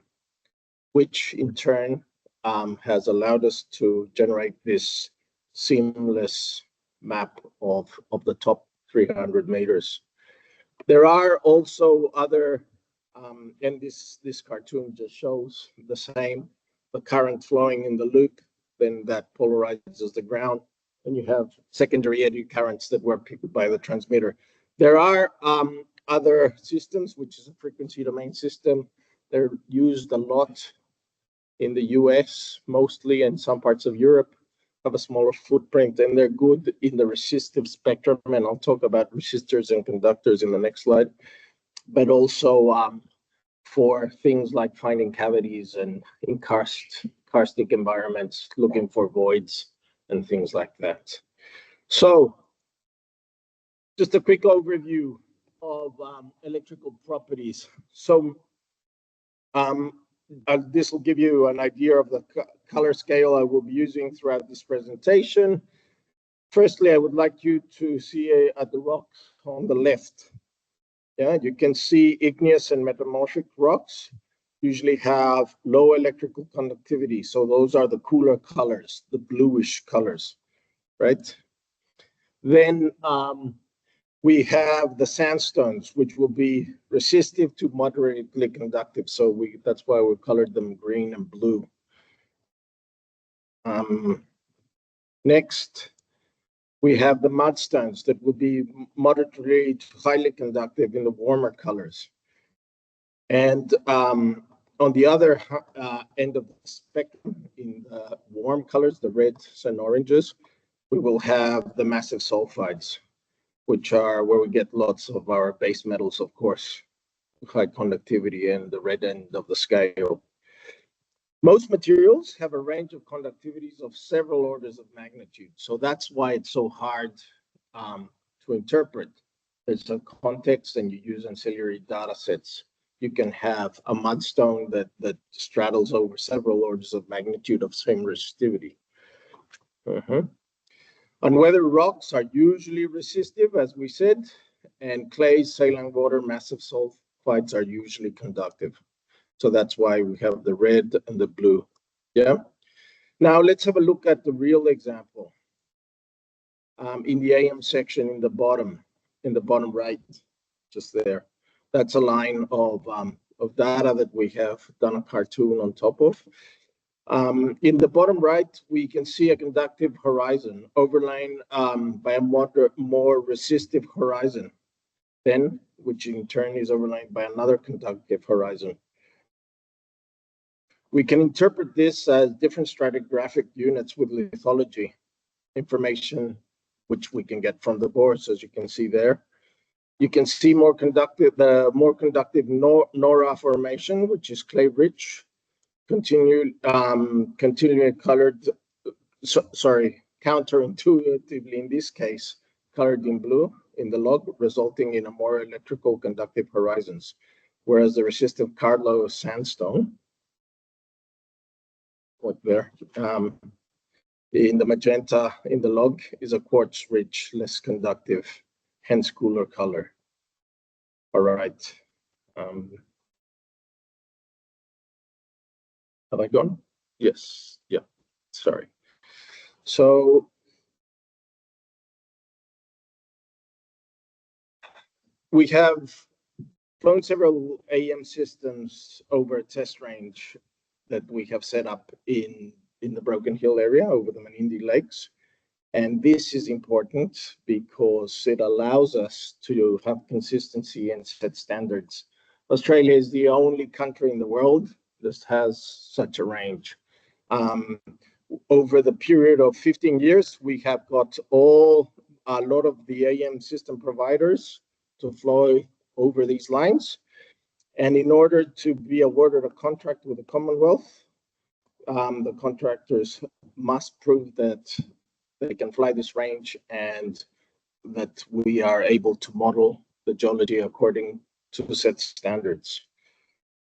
which in turn has allowed us to generate this seamless map of the top 300 meters. There are also other, and this cartoon just shows the same, the current flowing in the loop, then that polarizes the ground, and you have secondary eddy currents that were picked by the transmitter. There are other systems, which is a frequency domain system. They're used a lot in the US, mostly, and some parts of Europe. have a smaller footprint, and they're good in the resistive spectrum. And I'll talk about resistors and conductors in the next slide, but also for things like finding cavities and in karstic environments, looking for voids and things like that. So just a quick overview of electrical properties. So this will give you an idea of the color scale I will be using throughout this presentation. Firstly, I would like you to see at the rocks on the left. Yeah, you can see igneous and metamorphic rocks usually have low electrical conductivity. So those are the cooler colors, the bluish colors, right? Then we have the sandstones, which will be resistive to moderately conductive. So that's why we colored them green and blue. Next, we have the mudstones that will be moderately to highly conductive in the warmer colors. And on the other end of the spectrum, in the warm colors, the reds and oranges, we will have the massive sulfides, which are where we get lots of our base metals, of course, high conductivity and the red end of the scale. Most materials have a range of conductivities of several orders of magnitude. So that's why it's so hard to interpret. There's a context and you use ancillary data sets. You can have a mudstone that straddles over several orders of magnitude of same resistivity. Unweathered rocks are usually resistive, as we said, and clays, saline water, massive sulfides are usually conductive. So that's why we have the red and the blue. Yeah. Now let's have a look at the real example. In the AM section in the bottom right, just there. That's a line of data that we have done a cartoon on top of. In the bottom right, we can see a conductive horizon overlain by a more resistive horizon, then which in turn is overlain by another conductive horizon. We can interpret this as different stratigraphic units with lithology information, which we can get from the bores, as you can see there. You can see the more conductive Nora formation, which is clay-rich, continually colored, counterintuitively in this case, colored in blue in the log, resulting in a more electrical conductive horizons. Whereas the resistive Carlo sandstone, what there, in the magenta in the log is a quartz-rich, less conductive, hence cooler color. All right. Have I gone? Yes. Yeah. Sorry. So we have flown several AM systems over a test range that we have set up in the Broken Hill area over the Menindee Lakes. And this is important because it allows us to have consistency and set standards. Australia is the only country in the world that has such a range. Over the period of 15 years, we have got a lot of the AM system providers to fly over these lines. And in order to be awarded a contract with the Commonwealth, the contractors must prove that they can fly this range and that we are able to model the geology according to set standards.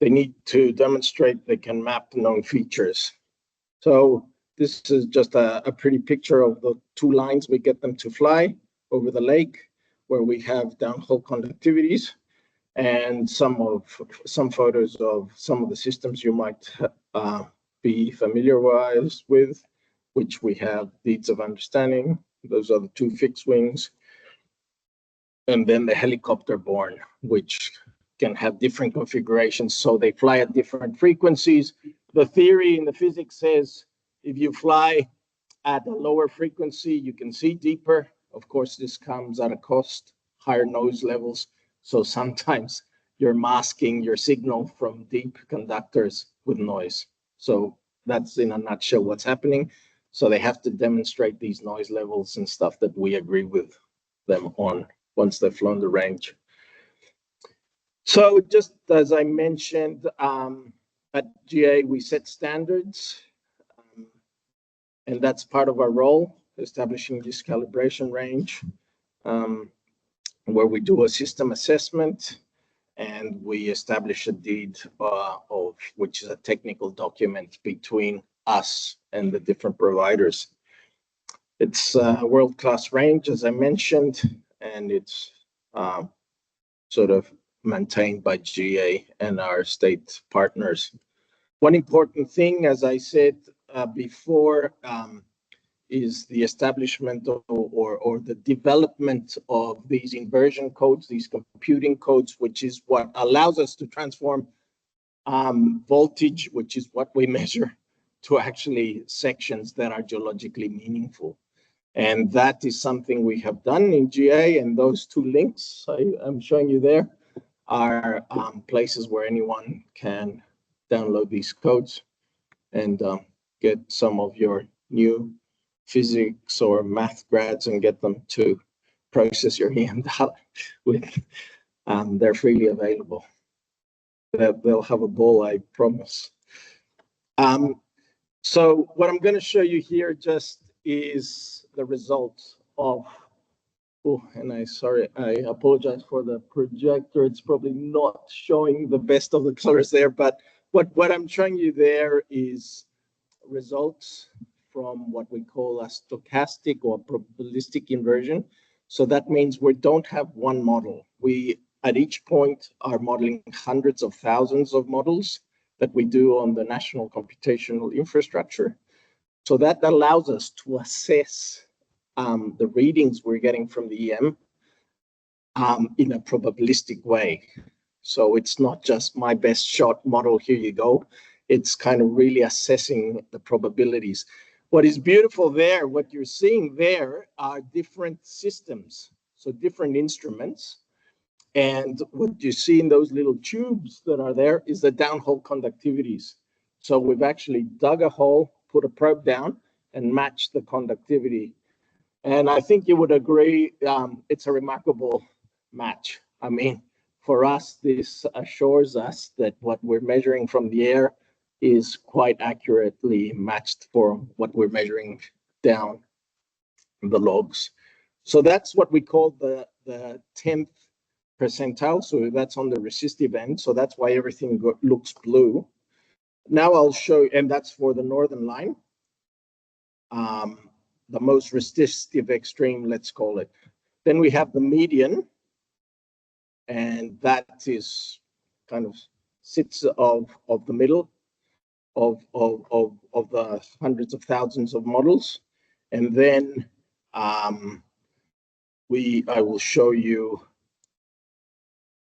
They need to demonstrate they can map known features. So this is just a pretty picture of the two lines we get them to fly over the lake, where we have downhole conductivities, and some photos of some of the systems you might be familiar with, which we have deeds of understanding. Those are the two fixed wings. And then the helicopter borne, which can have different configurations. So they fly at different frequencies. The theory in the physics says if you fly at a lower frequency, you can see deeper. Of course, this comes at a cost, higher noise levels. So sometimes you're masking your signal from deep conductors with noise. So that's in a nutshell what's happening. So they have to demonstrate these noise levels and stuff that we agree with them on once they've flown the range. So just as I mentioned, at GA, we set standards, and that's part of our role, establishing this calibration range, where we do a system assessment and we establish a deed of which is a technical document between us and the different providers. It's a world-class range, as I mentioned, and it's sort of maintained by GA and our state partners. One important thing, as I said before, is the establishment or the development of these inversion codes, these computing codes, which is what allows us to transform voltage, which is what we measure, to actually sections that are geologically meaningful. And that is something we have done in GA, and those two links I'm showing you there are places where anyone can download these codes and get some of your new physics or math grads and get them to process your EM data with. They're freely available. They'll have a ball, I promise. So what I'm going to show you here just is the results of, oh, and I apologize for the projector. It's probably not showing the best of the colors there, but what I'm showing you there is results from what we call a stochastic or probabilistic inversion. So that means we don't have one model. We, at each point, are modeling hundreds of thousands of models that we do on the national computational infrastructure. So that allows us to assess the readings we're getting from the EM in a probabilistic way. So it's not just my best shot model, here you go. It's kind of really assessing the probabilities. What is beautiful there, what you're seeing there are different systems, so different instruments. And what you see in those little tubes that are there is the downhole conductivities. So we've actually dug a hole, put a probe down, and matched the conductivity. And I think you would agree, it's a remarkable match. I mean, for us, this assures us that what we're measuring from the air is quite accurately matched for what we're measuring down the logs. So that's what we call the 10th percentile. So that's on the resistive end. So that's why everything looks blue. Now I'll show you, and that's for the northern line. The most resistive extreme, let's call it. Then we have the median, and that is kind of sits of the middle of the hundreds of thousands of models. And then I will show you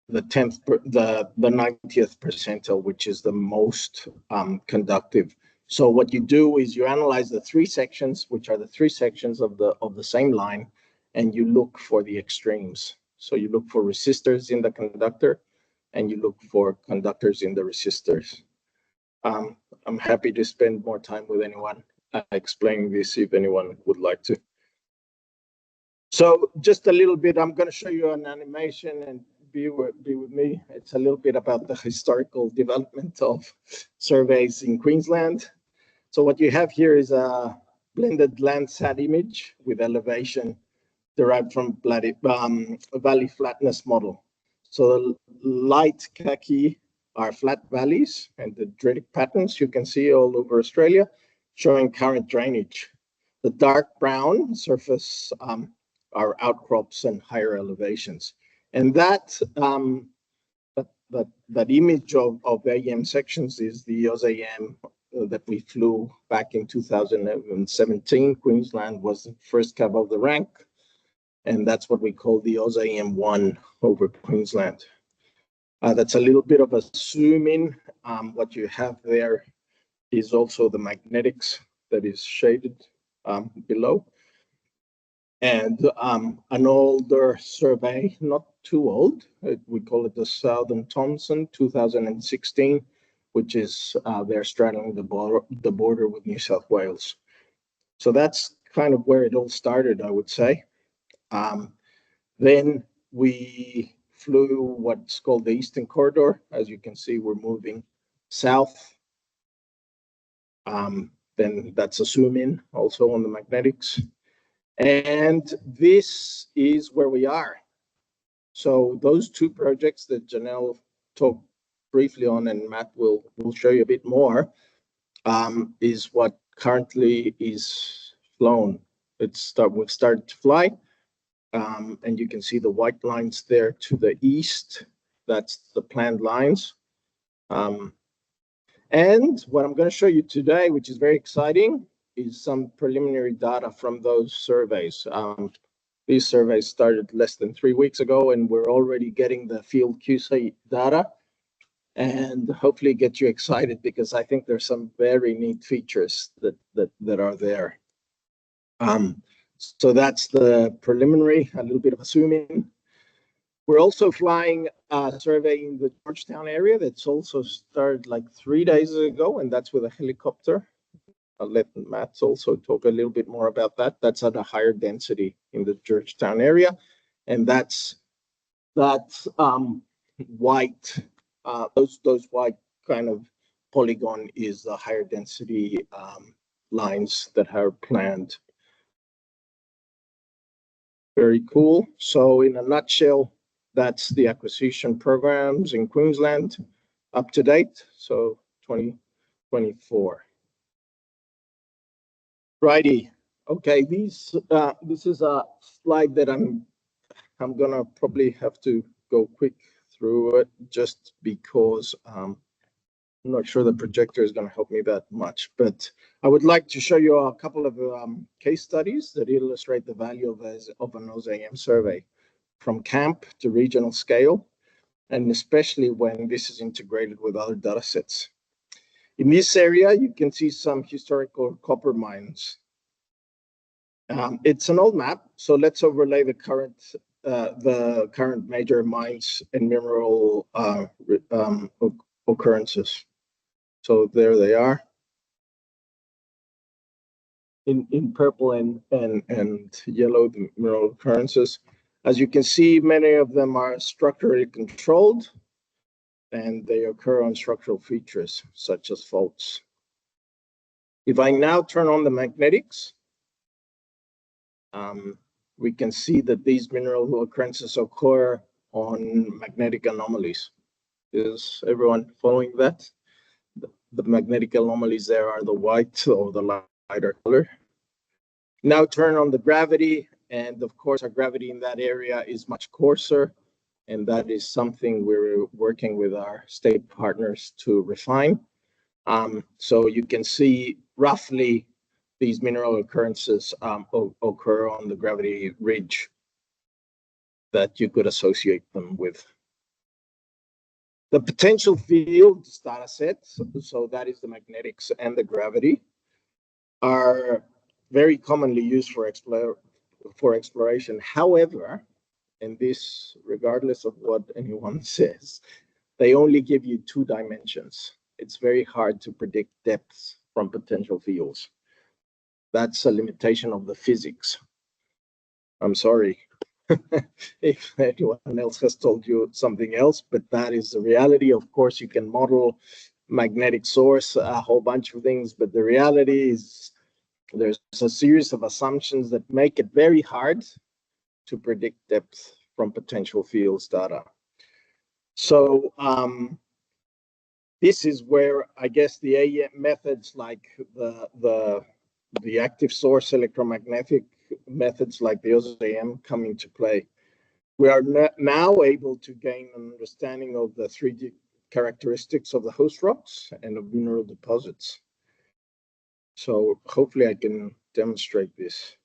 the 90th percentile, which is the most conductive. So what you do is you analyze the three sections, which are the three sections of the same line, and you look for the extremes. So you look for resistors in the conductor, and you look for conductors in the resistors. I'm happy to spend more time with anyone explaining this if anyone would like to. So just a little bit, I'm going to show you an animation, and be with me. It's a little bit about the historical development of surveys in Queensland. So what you have here is a blended Landsat image with elevation derived from a valley flatness model. So the light khaki are flat valleys and the dendritic patterns you can see all over Australia showing current drainage. The dark brown surface are outcrops and higher elevations. And that image of AEM sections is the AusAEM that we flew back in 2017. Queensland was the first cab of the rank, and that's what we call the AusAEM 1 over Queensland. That's a little bit of a zoom in. What you have there is also the magnetics that is shaded below. And an older survey, not too old, we call it the Southern Thomson 2016, which is they're straddling the border with New South Wales. So that's kind of where it all started, I would say. Then we flew what's called the Eastern Corridor. As you can see, we're moving south. Then that's a zoom in also on the magnetics. And this is where we are. So those two projects that Janelle talked briefly on, and Matt will show you a bit more, is what currently is flown. We've started to fly, and you can see the white lines there to the east. That's the planned lines. And what I'm going to show you today, which is very exciting, is some preliminary data from those surveys. These surveys started less than 3 weeks ago, and we're already getting the field QC data, and hopefully get you excited, because I think there's some very neat features that are there. So that's the preliminary, a little bit of a zoom in. We're also flying a survey in the Georgetown area that's also started like 3 days ago, and that's with a helicopter. I'll let Matt also talk a little bit more about that. That's at a higher density in the Georgetown area, and that's white. Those white kind of polygon is the higher density lines that are planned. Very cool. So in a nutshell, that's the acquisition programs in Queensland up to date, so 2024. Righty. Okay, this is a slide that I'm gonna probably have to go quick through it, just because I'm not sure the projector is gonna help me that much. But I would like to show you a couple of case studies that illustrate the value of an AusAEM survey, from camp to regional scale, and especially when this is integrated with other data sets. In this area, you can see some historical copper mines. It's an old map, so let's overlay the current major mines and mineral occurrences. So there they are, in purple and yellow, the mineral occurrences. As you can see, many of them are structurally controlled, and they occur on structural features such as faults. If I now turn on the magnetics, we can see that these mineral occurrences occur on magnetic anomalies. Is everyone following that? The magnetic anomalies there are the white or the lighter color. Now turn on the gravity, and of course our gravity in that area is much coarser, and that is something we're working with our state partners to refine. So you can see roughly these mineral occurrences occur on the gravity ridge that you could associate them with. The potential fields data set, so that is the magnetics and the gravity, are very commonly used for exploration. However, and this regardless of what anyone says, they only give you 2 dimensions. It's very hard to predict depths from potential fields. That's a limitation of the physics. I'm sorry if anyone else has told you something else, but that is the reality. Of course, you can model magnetic source, a whole bunch of things, but the reality is there's a series of assumptions that make it very hard to predict depth from potential fields data. So this is where I guess the AEM methods, like the active source electromagnetic methods like the AusAEM, come into play. We are now able to gain an understanding of the 3D characteristics of the host rocks and of mineral deposits. So hopefully I can demonstrate this.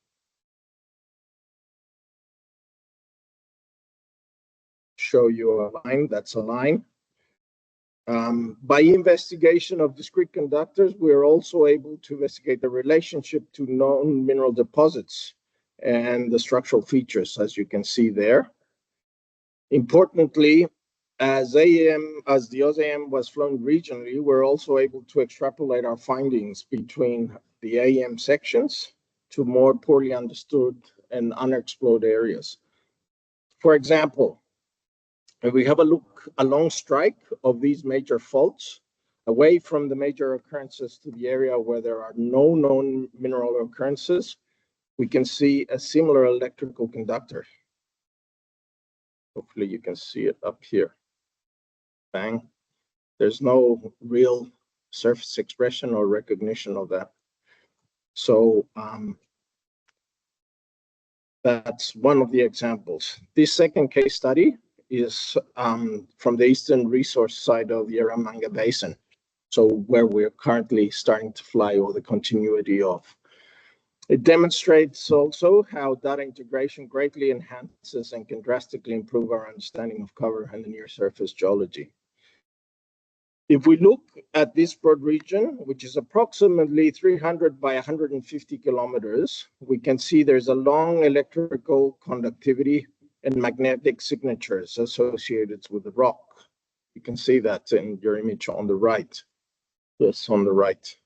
Show you a line, that's a line. By investigation of discrete conductors, we are also able to investigate the relationship to known mineral deposits and the structural features, as you can see there. Importantly, as the AusAEM was flown regionally, we're also able to extrapolate our findings between the AEM sections to more poorly understood and unexplored areas. For example, if we have a look along strike of these major faults, away from the major occurrences to the area where there are no known mineral occurrences, we can see a similar electrical conductor. Hopefully you can see it up here. Bang. There's no real surface expression or recognition of that. So that's one of the examples. This second case study is from the eastern resource side of the Yarramanga Basin. So where we're currently starting to fly over the continuity of. It demonstrates also how data integration greatly enhances and can drastically improve our understanding of cover and the near surface geology. If we look at this broad region, which is approximately 300 by 150 kilometers, we can see there's a long electrical conductivity and magnetic signatures associated with the rock. You can see that in your image on the right. Yes, on the right.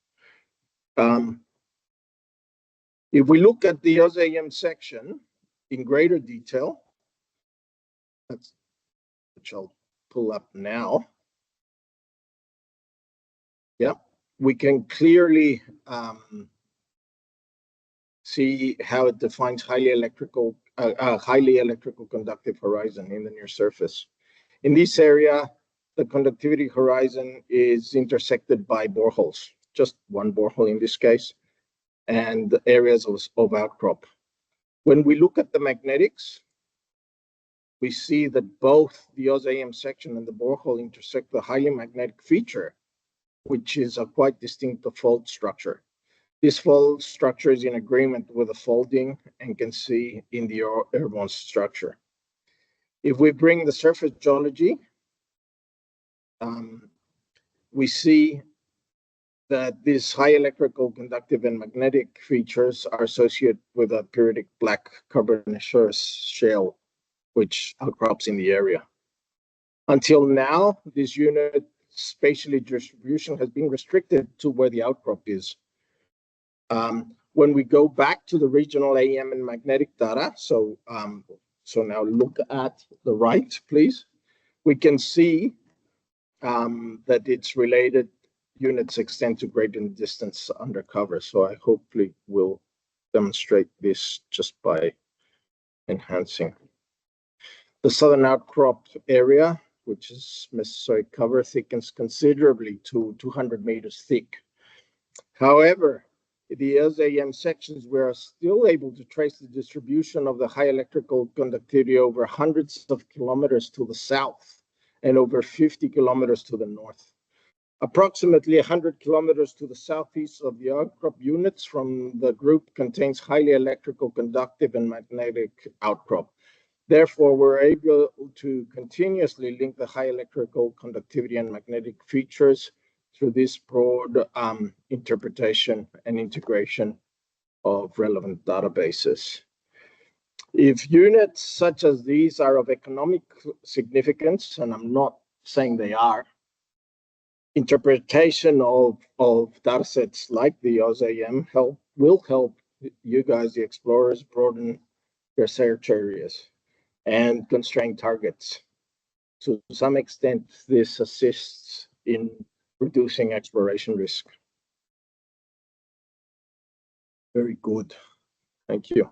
If we look at the AusAEM section in greater detail, which I'll pull up now. Yeah, we can clearly see how it defines highly electrical conductive horizon in the near surface. In this area, the conductivity horizon is intersected by boreholes, just one borehole in this case, and areas of outcrop. When we look at the magnetics, we see that both the AusAEM section and the borehole intersect the highly magnetic feature, which is a quite distinctive fault structure. This fault structure is in agreement with the folding and can see in the airborne structure. If we bring the surface geology, we see that these high electrical, conductive, and magnetic features are associated with a periodic black carbonaceous shale, which outcrops in the area. Until now, this unit spatially distribution has been restricted to where the outcrop is. When we go back to the regional AEM and magnetic data, so now look at the right, please, we can see that its related units extend to greater distance under cover. So I hopefully will demonstrate this just by enhancing. The southern outcrop area, which is Mesozoic cover, thickens considerably to 200 meters thick. However, the AusAEM sections, we are still able to trace the distribution of the high electrical conductivity over hundreds of kilometers to the south and over 50 kilometers to the north. Approximately 100 kilometers to the southeast of the outcrop units from the group contains highly electrical, conductive, and magnetic outcrop. Therefore, we're able to continuously link the high electrical conductivity and magnetic features through this broad interpretation and integration of relevant databases. If units such as these are of economic significance, and I'm not saying they are, interpretation of datasets like the AusAEM will help you guys, the explorers, broaden your search areas and constrain targets. To some extent, this assists in reducing exploration risk. Very good. Thank you.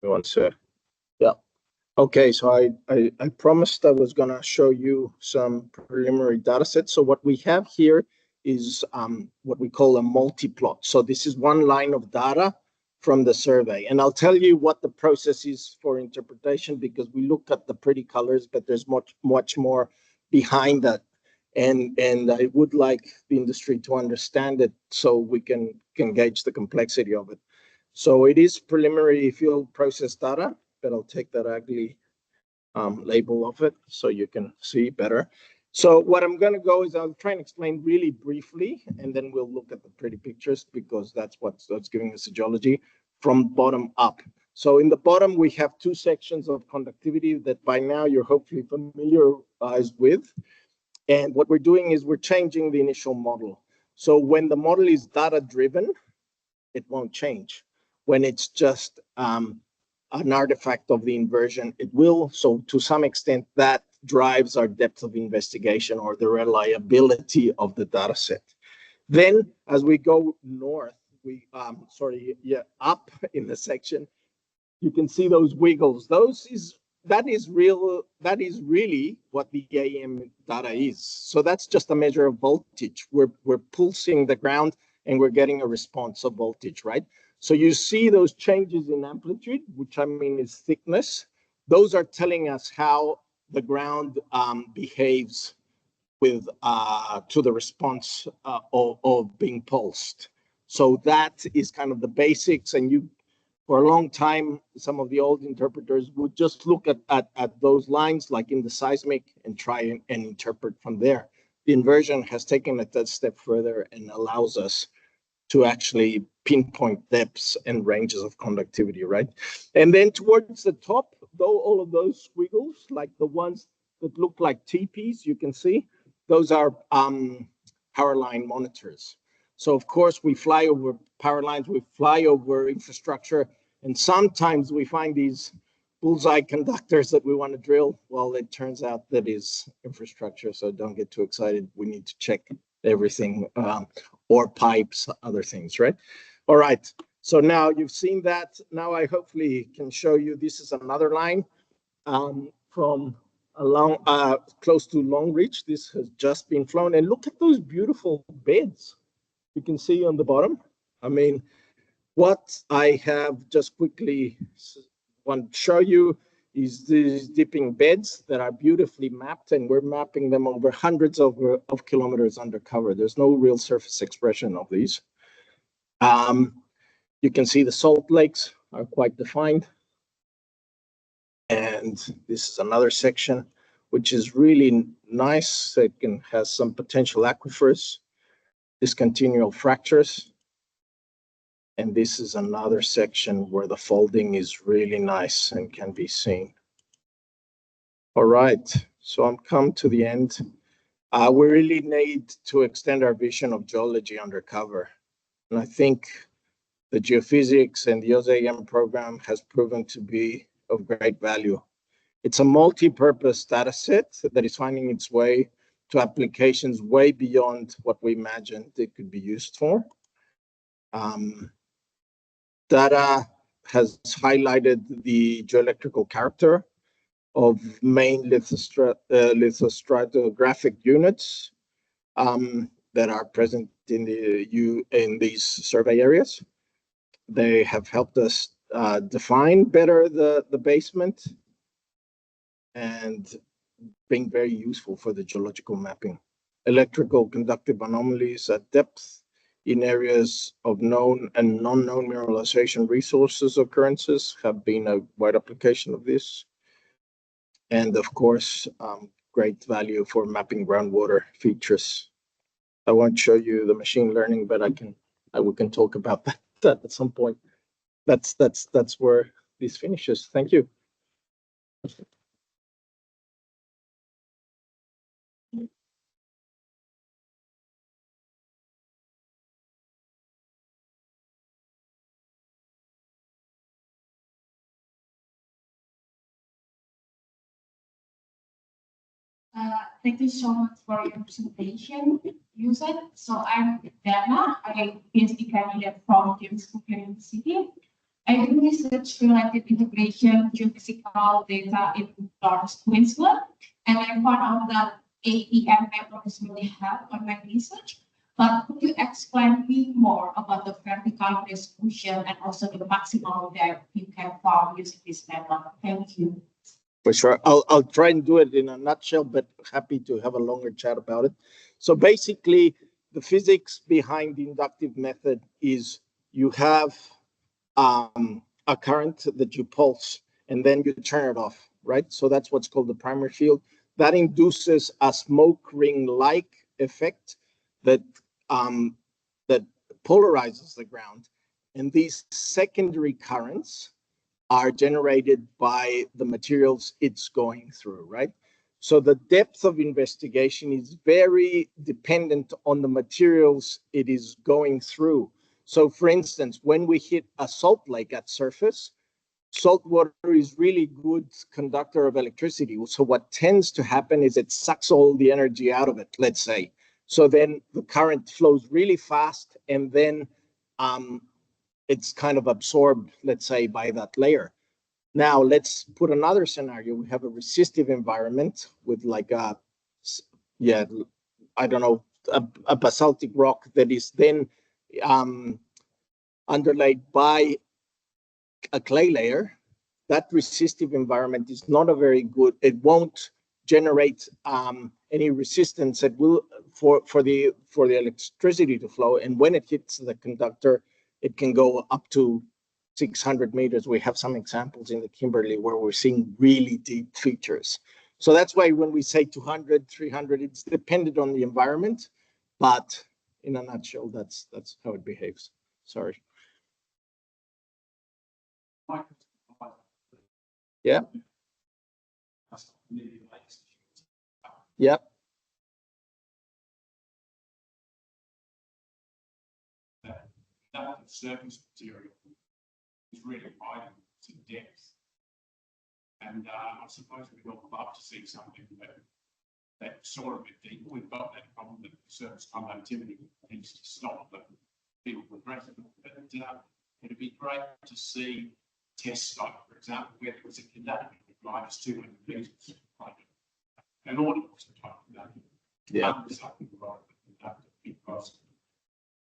One sec. Yeah. Okay, so I promised I was gonna show you some preliminary data sets. So what we have here is what we call a multi-plot. So this is one line of data from the survey. And I'll tell you what the process is for interpretation, because we look at the pretty colors, but there's much more behind that. And I would like the industry to understand it so we can gauge the complexity of it. So it is preliminary field process data, but I'll take that ugly label of it so you can see better. So what I'm going to go is I'll try and explain really briefly, and then we'll look at the pretty pictures, because that's what's giving us the geology from bottom up. So in the bottom, we have two sections of conductivity that by now you're hopefully familiarized with. And what we're doing is we're changing the initial model. So when the model is data-driven, it won't change. When it's just an artifact of the inversion, it will. So to some extent, that drives our depth of investigation or the reliability of the data set. Then as we go north, up in the section, you can see those wiggles. That is really what the AEM data is. So that's just a measure of voltage. We're pulsing the ground and we're getting a response of voltage, right? So you see those changes in amplitude, which I mean is thickness. Those are telling us how the ground behaves with to the response of being pulsed. So that is kind of the basics, and for a long time, some of the old interpreters would just look at those lines, like in the seismic, and try and interpret from there. The inversion has taken it that step further and allows us to actually pinpoint depths and ranges of conductivity, right? And then towards the top, though, all of those squiggles, like the ones that look like teepees, you can see, those are power line monitors. So of course we fly over power lines, we fly over infrastructure, and sometimes we find these bullseye conductors that we want to drill. Well, it turns out that is infrastructure, so don't get too excited. We need to check everything, or pipes, other things, right? All right, so now you've seen that. Now I hopefully can show you, this is another line from along close to Long Reach. This has just been flown, and look at those beautiful beds you can see on the bottom. I mean, what I have just quickly want to show you is these dipping beds that are beautifully mapped, and we're mapping them over hundreds of kilometers undercover. There's no real surface expression of these. You can see the salt lakes are quite defined. And this is another section, which is really nice. It has some potential aquifers, discontinual fractures. And this is another section where the folding is really nice and can be seen. All right, so I'm come to the end. We really need to extend our vision of geology undercover. And I think the geophysics and the AusAEM program has proven to be of great value. It's a multi-purpose data set that is finding its way to applications way beyond what we imagined it could be used for. Data has highlighted the geoelectrical character of main lithostratigraphic units that are present in these survey areas. They have helped us define better the basement and being very useful for the geological mapping. Electrical conductive anomalies at depth in areas of known and non-known mineralization resources occurrences have been a wide application of this. And of course, great value for mapping groundwater features. I won't show you the machine learning, but we can talk about that at some point. That's where this finishes. Thank you. Thank you so much for your presentation, Yusen. So I'm Dana, I'm PhD candidate from GSQ University. I do research related integration geophysical data in North Queensland, and I found out that AEM method is really help on my research. But could you explain me more about the vertical distribution and also the maximum depth you can farm using this method? Thank you. For sure. I'll try and do it in a nutshell, but happy to have a longer chat about it. So basically, the physics behind the inductive method is you have a current that you pulse and then you turn it off, right? So that's what's called the primary field. That induces a smoke ring-like effect that that polarizes the ground. And these secondary currents are generated by the materials it's going through, right? So the depth of investigation is very dependent on the materials it is going through. So for instance, when we hit a salt lake at surface, salt water is really good conductor of electricity. So what tends to happen is it sucks all the energy out of it, let's say. So then the current flows really fast, and then it's kind of absorbed, let's say, by that layer. Now let's put another scenario. We have a resistive environment with like a, yeah, I don't know, a basaltic rock that is then underlaid by a clay layer. That resistive environment is not a very good, it won't generate any resistance that will for the electricity to flow. And when it hits the conductor, it can go up to 600 meters. We have some examples in the Kimberley where we're seeing really deep features. So that's why when we say 200, 300, it's dependent on the environment, but in a nutshell, that's how it behaves. Sorry. Yeah. Yep. That surface material is really high to depth. And I suppose we'd all love to see something that sort of a bit deeper. We've got that problem that surface conductivity tends to stop the people progressing. But it'd be great to see test scope, for example, where there was a conductor minus 200 meters, an ordinance type conductor. Yeah. Because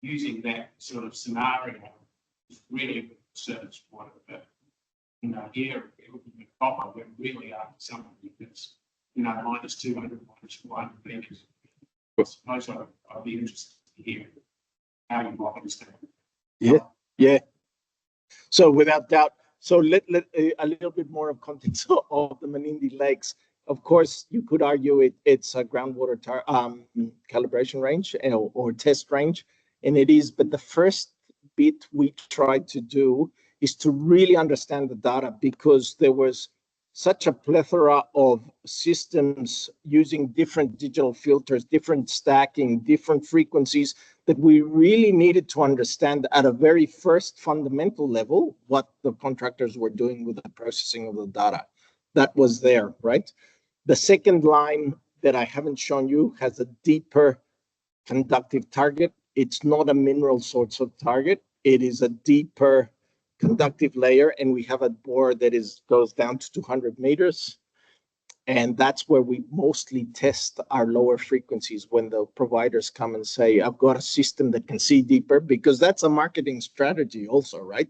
using that sort of scenario is really a good service point. But here we're looking at copper, we're really after something that's minus 200, minus 400 meters. I suppose I'd be interested to hear how you might understand. Yeah. So without doubt, so let a little bit more of context of the Menindee Lakes. Of course, you could argue it's a groundwater calibration range or test range, and it is. But the first bit we tried to do is to really understand the data, because there was such a plethora of systems using different digital filters, different stacking, different frequencies, that we really needed to understand at a very first fundamental level what the contractors were doing with the processing of the data. That was there, right? The second line that I haven't shown you has a deeper conductive target. It's not a mineral sorts of target. It is a deeper conductive layer, and we have a bore that goes down to 200 meters. And that's where we mostly test our lower frequencies, when the providers come and say, I've got a system that can see deeper, because that's a marketing strategy also, right?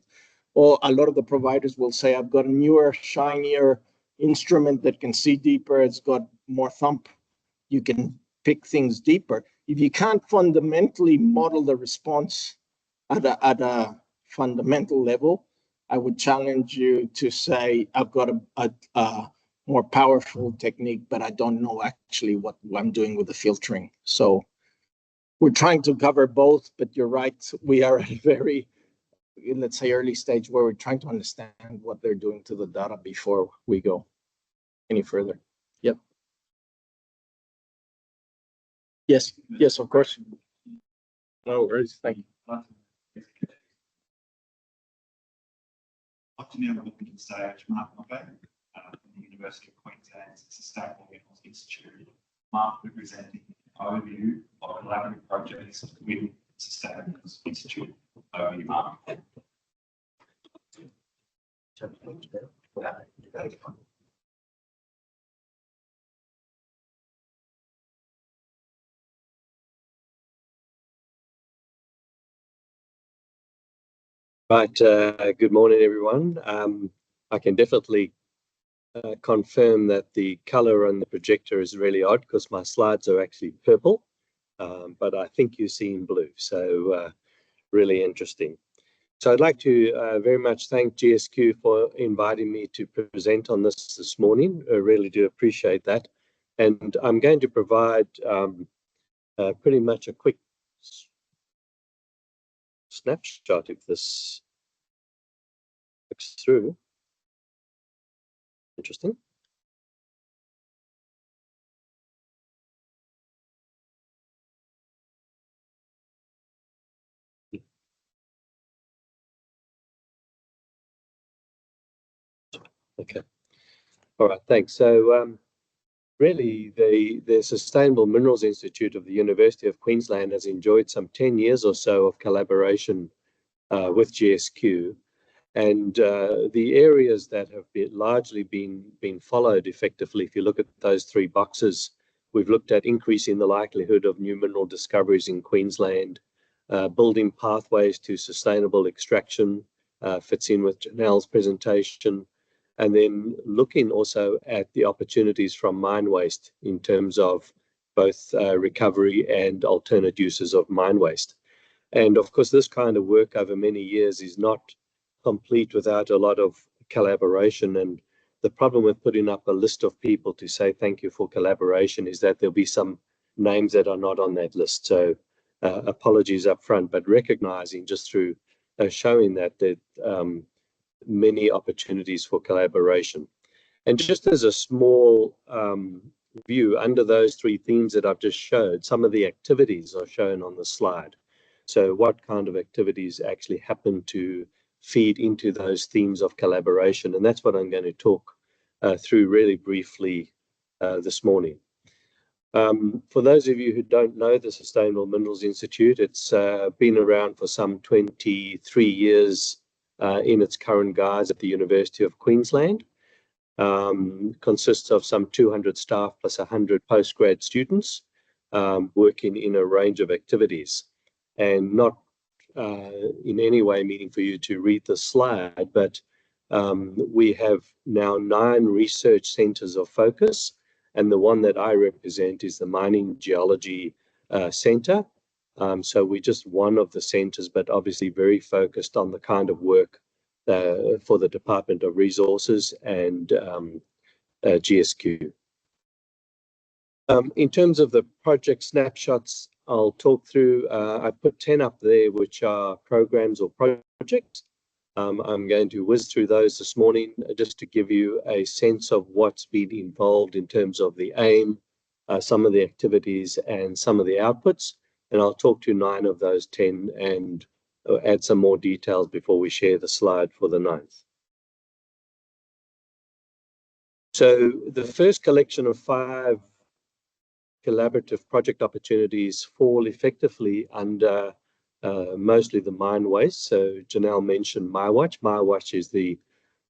Or a lot of the providers will say, I've got a newer, shinier instrument that can see deeper. It's got more thump. You can pick things deeper. If you can't fundamentally model the response at a fundamental level, I would challenge you to say, I've got a more powerful technique, but I don't know actually what I'm doing with the filtering. So we're trying to cover both, but you're right. We are at a very, let's say, early stage where we're trying to understand what they're doing to the data before we go any further. Yep. Yes, of course. No worries. Thank you. Up to now, we're looking at stage Mark Noppé from the University of Queensland's Sustainable Metals Institute. Mark will be presenting an overview of collaborative projects with Sustainable Metals Institute. Over to you, Mark. Right, good morning, everyone. I can definitely confirm that the color on the projector is really odd, because my slides are actually purple, but I think you see in blue, so really interesting. So I'd like to very much thank GSQ for inviting me to present on this morning. I really do appreciate that. And I'm going to provide pretty much a quick snapshot if this looks through. Interesting. Okay. All right, thanks. So really, the Sustainable Minerals Institute of the University of Queensland has enjoyed some 10 years or so of collaboration with GSQ. And the areas that have largely been followed effectively, if you look at those three boxes, we've looked at increasing the likelihood of new mineral discoveries in Queensland, building pathways to sustainable extraction, fits in with Janelle's presentation, and then looking also at the opportunities from mine waste in terms of both recovery and alternate uses of mine waste. And of course, this kind of work over many years is not complete without a lot of collaboration. And the problem with putting up a list of people to say thank you for collaboration is that there'll be some names that are not on that list. So apologies up front, but recognizing just through showing that there many opportunities for collaboration. And just as a small view under those three themes that I've just showed, some of the activities are shown on the slide. So what kind of activities actually happen to feed into those themes of collaboration? And that's what I'm going to talk through really briefly this morning. For those of you who don't know the Sustainable Minerals Institute, it's been around for some 23 years in its current guise at the University of Queensland. Consists of some 200 staff plus 100 postgrad students working in a range of activities. And not in any way meaning for you to read the slide, but we have now 9 research centres of focus, and the one that I represent is the Mining Geology Centre. So we're just one of the centres, but obviously very focused on the kind of work for the Department of Resources and GSQ. In terms of the project snapshots, I'll talk through, I put 10 up there, which are programs or projects. I'm going to whiz through those this morning just to give you a sense of what's been involved in terms of the aim, some of the activities and some of the outputs. And I'll talk to 9 of those 10 and add some more details before we share the slide for the 9th. So the first collection of 5 collaborative project opportunities fall effectively under mostly the mine waste. So Janelle mentioned MyWatch. MyWatch is the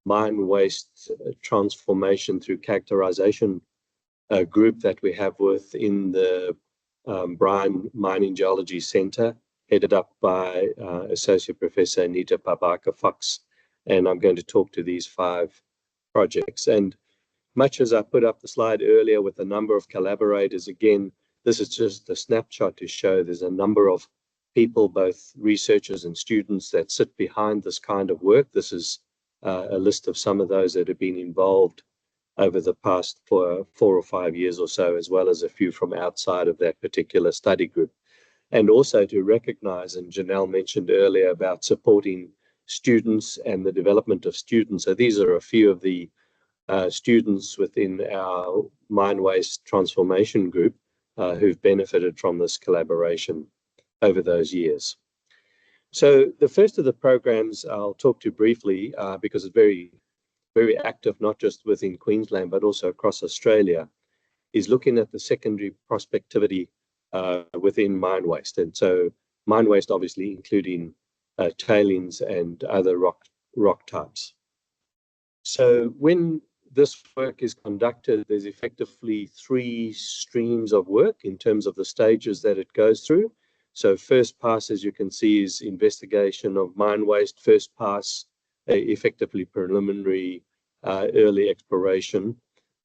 mine waste transformation through characterization group that we have within the Bryan Mining Geology Centre, headed up by Associate Professor Anita Pabaka-Fox. And I'm going to talk to these 5 projects. And much as I put up the slide earlier with a number of collaborators, again, this is just a snapshot to show there's a number of people, both researchers and students, that sit behind this kind of work. This is a list of some of those that have been involved over the past 4 or 5 years or so, as well as a few from outside of that particular study group. And also to recognize, and Janelle mentioned earlier about supporting students and the development of students. So these are a few of the students within our mine waste transformation group who've benefited from this collaboration over those years. So the first of the programs I'll talk to briefly because it's very, very active, not just within Queensland, but also across Australia, is looking at the secondary prospectivity within mine waste. And so mine waste, obviously, including tailings and other rock types. So when this work is conducted, there's effectively 3 streams of work in terms of the stages that it goes through. So first pass, as you can see, is investigation of mine waste. First pass, effectively preliminary early exploration,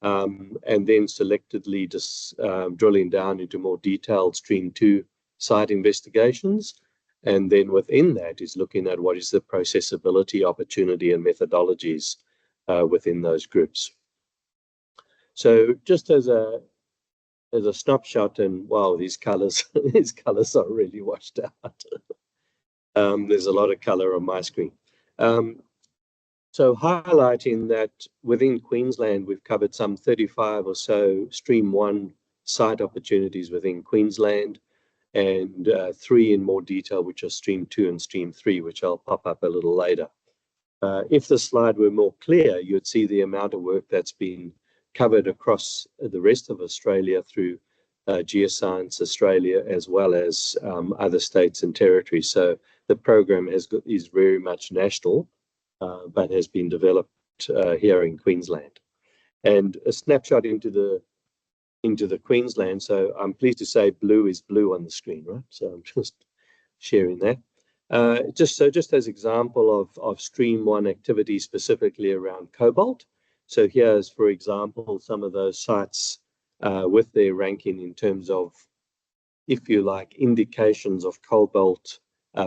and then selectively just drilling down into more detailed stream 2 site investigations. And then within that is looking at what is the processability opportunity and methodologies within those groups. So just as a snapshot, and wow, these colors are really washed out. There's a lot of color on my screen. So highlighting that within Queensland, we've covered some 35 or so stream 1 site opportunities within Queensland, and 3 in more detail, which are stream 2 and stream 3, which I'll pop up a little later. If the slide were more clear, you'd see the amount of work that's been covered across the rest of Australia through Geoscience Australia, as well as other states and territories. So the program is very much national, but has been developed here in Queensland. And a snapshot into the Queensland. So I'm pleased to say blue is blue on the screen, right? So I'm just sharing that. Just as example of Stream 1 activity specifically around cobalt. So here's, for example, some of those sites with their ranking in terms of, if you like, indications of cobalt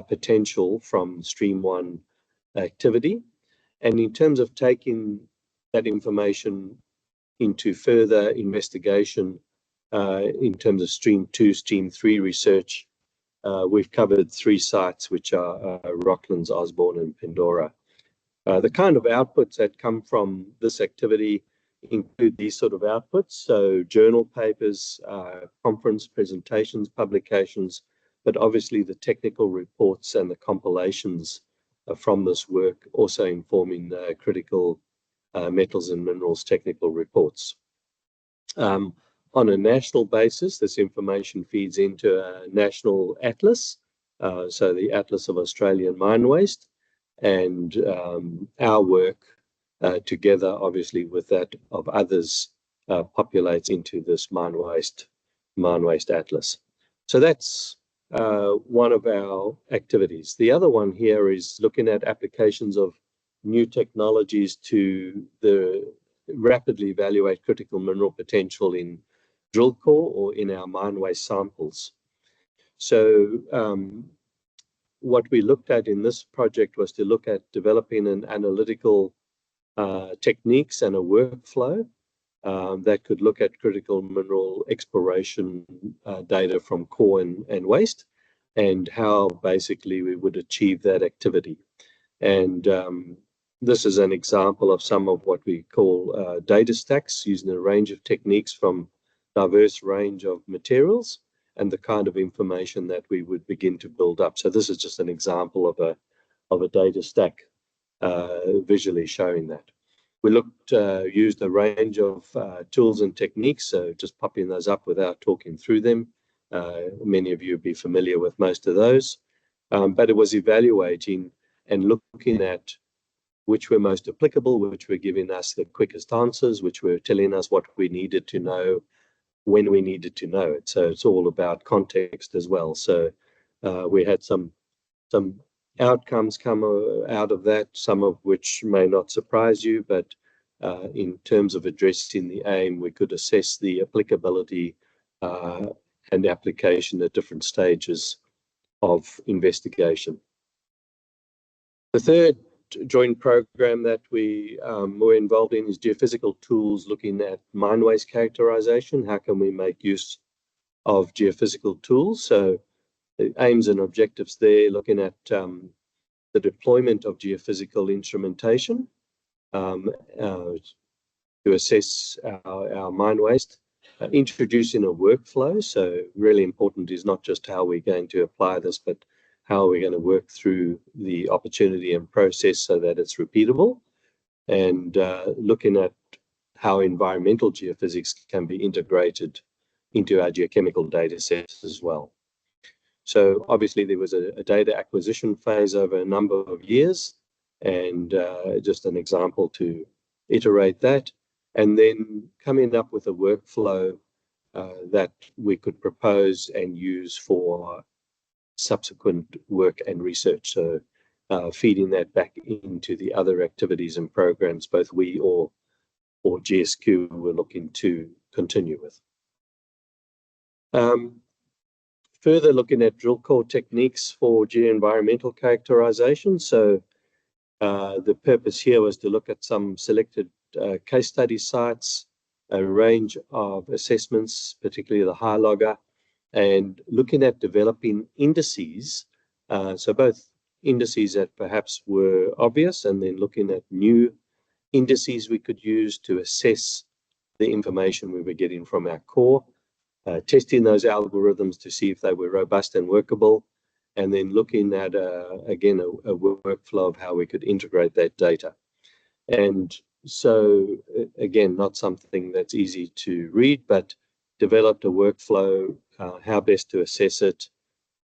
potential from Stream 1 activity. And in terms of taking that information into further investigation in terms of Stream 2, Stream 3 research, we've covered 3 sites, which are Rocklands, Osborne, and Pandora. The kind of outputs that come from this activity include these sort of outputs, so journal papers, conference presentations, publications, but obviously the technical reports and the compilations from this work also informing critical metals and minerals technical reports. On a national basis, this information feeds into a national atlas, so the Atlas of Australian Mine Waste, and our work together, obviously, with that of others, populates into this mine waste atlas. So that's one of our activities. The other one here is looking at applications of new technologies to rapidly evaluate critical mineral potential in drill core or in our mine waste samples. So what we looked at in this project was to look at developing an analytical techniques and a workflow that could look at critical mineral exploration data from core and waste, and how basically we would achieve that activity. And this is an example of some of what we call data stacks, using a range of techniques from diverse range of materials and the kind of information that we would begin to build up. So this is just an example of a data stack visually showing that. We used a range of tools and techniques, so just popping those up without talking through them. Many of you will be familiar with most of those, but it was evaluating and looking at which were most applicable, which were giving us the quickest answers, which were telling us what we needed to know when we needed to know it. So it's all about context as well. So we had some outcomes come out of that, some of which may not surprise you, but in terms of addressing the aim, we could assess the applicability and application at different stages of investigation. The third joint program that we were involved in is geophysical tools, looking at mine waste characterization. How can we make use of geophysical tools? So the aims and objectives there, looking at the deployment of geophysical instrumentation to assess our mine waste, introducing a workflow. So really important is not just how we're going to apply this, but how are we going to work through the opportunity and process so that it's repeatable, and looking at how environmental geophysics can be integrated into our geochemical data sets as well. So obviously there was a data acquisition phase over a number of years, and just an example to iterate that, and then coming up with a workflow that we could propose and use for subsequent work and research. So feeding that back into the other activities and programs both we or GSQ were looking to continue with. Further looking at drill core techniques for geo-environmental characterization. So the purpose here was to look at some selected case study sites, a range of assessments, particularly the high logger, and looking at developing indices. So both indices that perhaps were obvious, and then looking at new indices we could use to assess the information we were getting from our core, testing those algorithms to see if they were robust and workable, and then looking at, again, a workflow of how we could integrate that data. And so, again, not something that's easy to read, but developed a workflow, how best to assess it,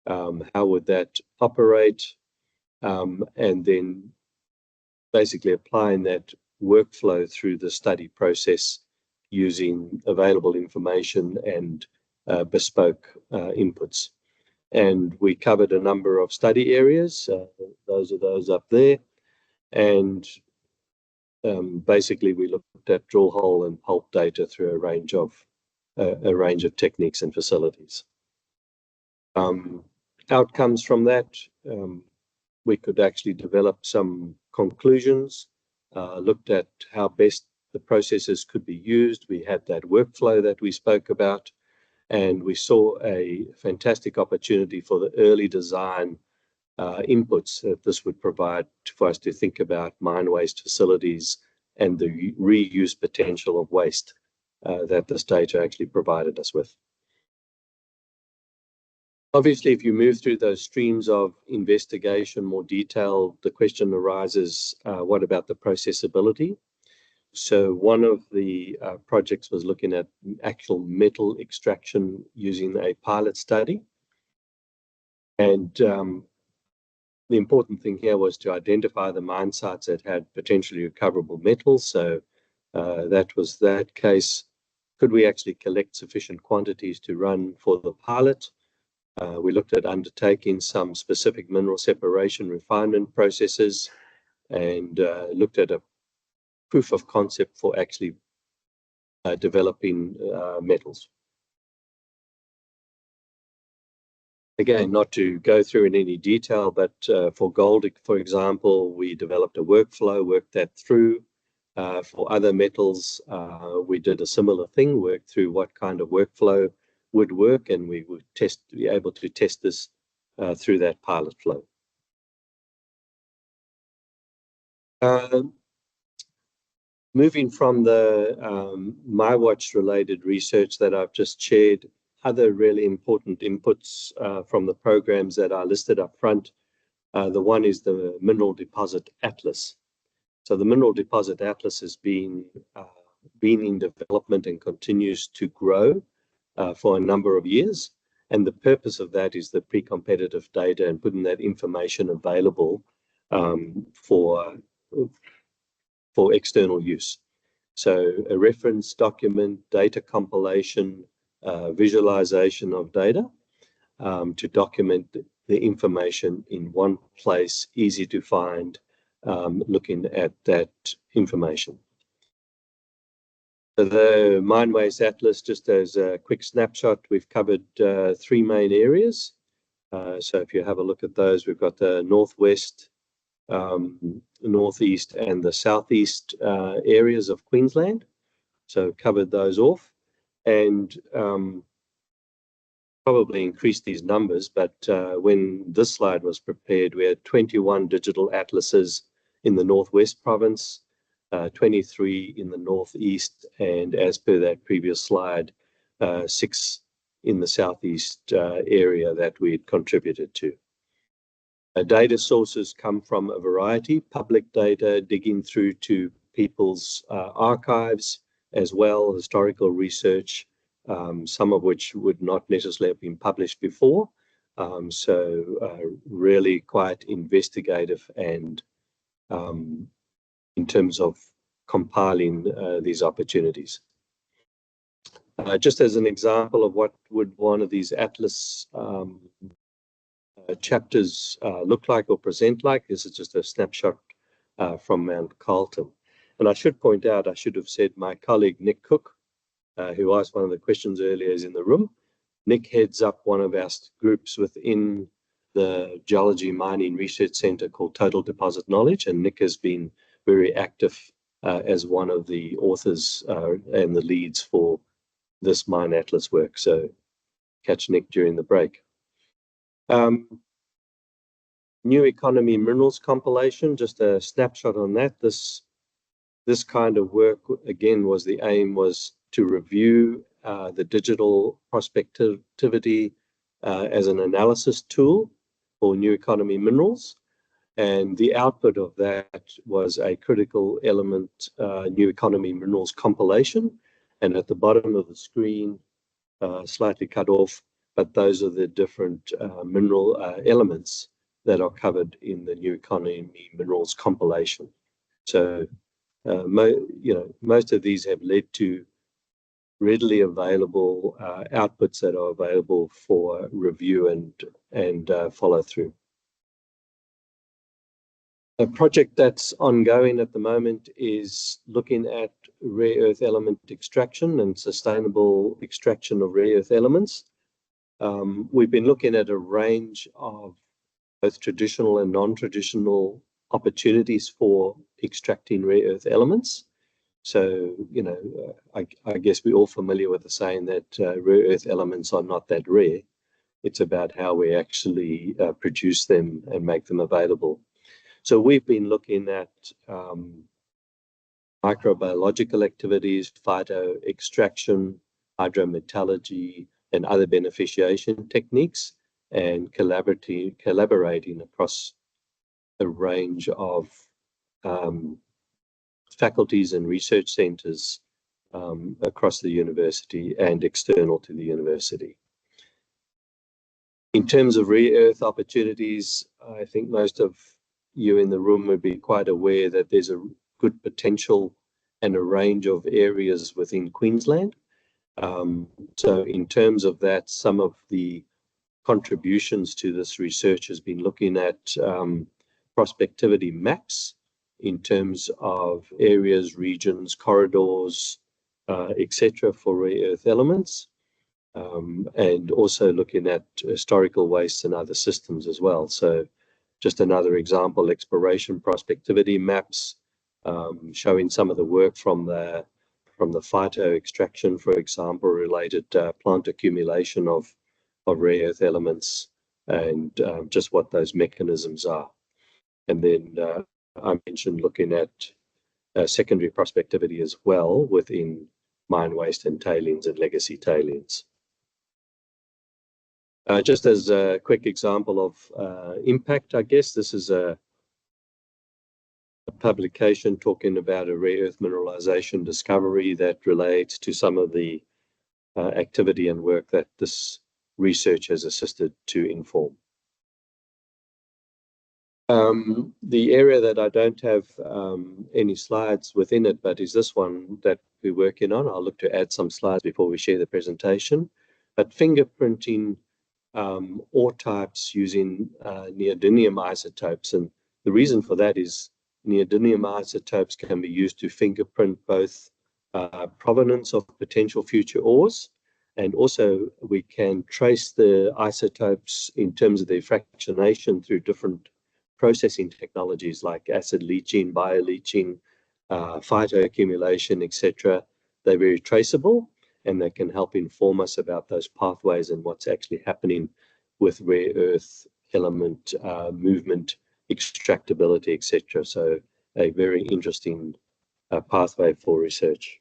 how would that operate, and then basically applying that workflow through the study process using available information and bespoke inputs. And we covered a number of study areas. Those are those up there. And basically, we looked at drill hole and pulp data through a range of techniques and facilities. Outcomes from that, we could actually develop some conclusions, looked at how best the processes could be used. We had that workflow that we spoke about, and we saw a fantastic opportunity for the early design inputs that this would provide for us to think about mine waste facilities and the reuse potential of waste that this data actually provided us with. Obviously, if you move through those streams of investigation more detail, the question arises, what about the processability? So one of the projects was looking at actual metal extraction using a pilot study. And the important thing here was to identify the mine sites that had potentially recoverable metals. So that was that case. Could we actually collect sufficient quantities to run for the pilot? We looked at undertaking some specific mineral separation refinement processes and looked at a proof of concept for actually developing metals. Again, not to go through in any detail, but for gold, for example, we developed a workflow, worked that through. For other metals, we did a similar thing, worked through what kind of workflow would work, and we would be able to test this through that pilot flow. Moving from the MyWatch related research that I've just shared, other really important inputs from the programs that are listed up front. The one is the Mineral Deposit Atlas. So the Mineral Deposit Atlas has been in development and continues to grow for a number of years. And the purpose of that is the pre-competitive data and putting that information available for external use. So a reference document, data compilation, visualization of data to document the information in one place, easy to find, looking at that information. So the Mine Waste Atlas, just as a quick snapshot, we've covered 3 main areas. So if you have a look at those, we've got the northwest, northeast and the southeast areas of Queensland. So covered those off and probably increased these numbers, but when this slide was prepared, we had 21 digital atlases in the northwest province, 23 in the northeast, and as per that previous slide, 6 in the southeast area that we had contributed to. Data sources come from a variety, public data, digging through to people's archives as well, historical research, some of which would not necessarily have been published before. So really quite investigative and in terms of compiling these opportunities. Just as an example of what would one of these atlas chapters look like or present like, this is just a snapshot from Mount Carlton. And I should point out, I should have said my colleague Nick Cook, who asked one of the questions earlier, is in the room. Nick heads up one of our groups within the Geology Mining Research Centre called Total Deposit Knowledge, and Nick has been very active as one of the authors and the leads for this Mine Atlas work. So catch Nick during the break. New Economy Minerals compilation, just a snapshot on that. This kind of work, again, the aim was to review the digital prospectivity as an analysis tool for new economy minerals. And the output of that was a critical element new economy minerals compilation. And at the bottom of the screen, slightly cut off, but those are the different mineral elements that are covered in the new economy minerals compilation. So, most of these have led to readily available outputs that are available for review and follow through. A project that's ongoing at the moment is looking at rare earth element extraction and sustainable extraction of rare earth elements. We've been looking at a range of both traditional and non-traditional opportunities for extracting rare earth elements. So, I guess we're all familiar with the saying that rare earth elements are not that rare. It's about how we actually produce them and make them available. So we've been looking at microbiological activities, phyto extraction, hydrometallurgy, and other beneficiation techniques, and collaborating across a range of faculties and research centres across the university and external to the university. In terms of rare earth opportunities, I think most of you in the room would be quite aware that there's a good potential and a range of areas within Queensland. So in terms of that, some of the contributions to this research has been looking at prospectivity maps in terms of areas, regions, corridors, etc. for rare earth elements, and also looking at historical wastes and other systems as well. So just another example, exploration prospectivity maps, showing some of the work from the phyto extraction, for example, related plant accumulation of rare earth elements, and just what those mechanisms are. And then I mentioned looking at secondary prospectivity as well within mine waste and tailings and legacy tailings. Just as a quick example of impact, I guess this is a publication talking about a rare earth mineralization discovery that relates to some of the activity and work that this research has assisted to inform. The area that I don't have any slides within it, but is this one that we're working on. I'll look to add some slides before we share the presentation. But fingerprinting ore types using neodymium isotopes. And the reason for that is neodymium isotopes can be used to fingerprint both provenance of potential future ores, and also we can trace the isotopes in terms of their fractionation through different processing technologies like acid leaching, bioleaching, phytoaccumulation, etc. They're very traceable, and they can help inform us about those pathways and what's actually happening with rare earth element movement, extractability, etc. So a very interesting pathway for research.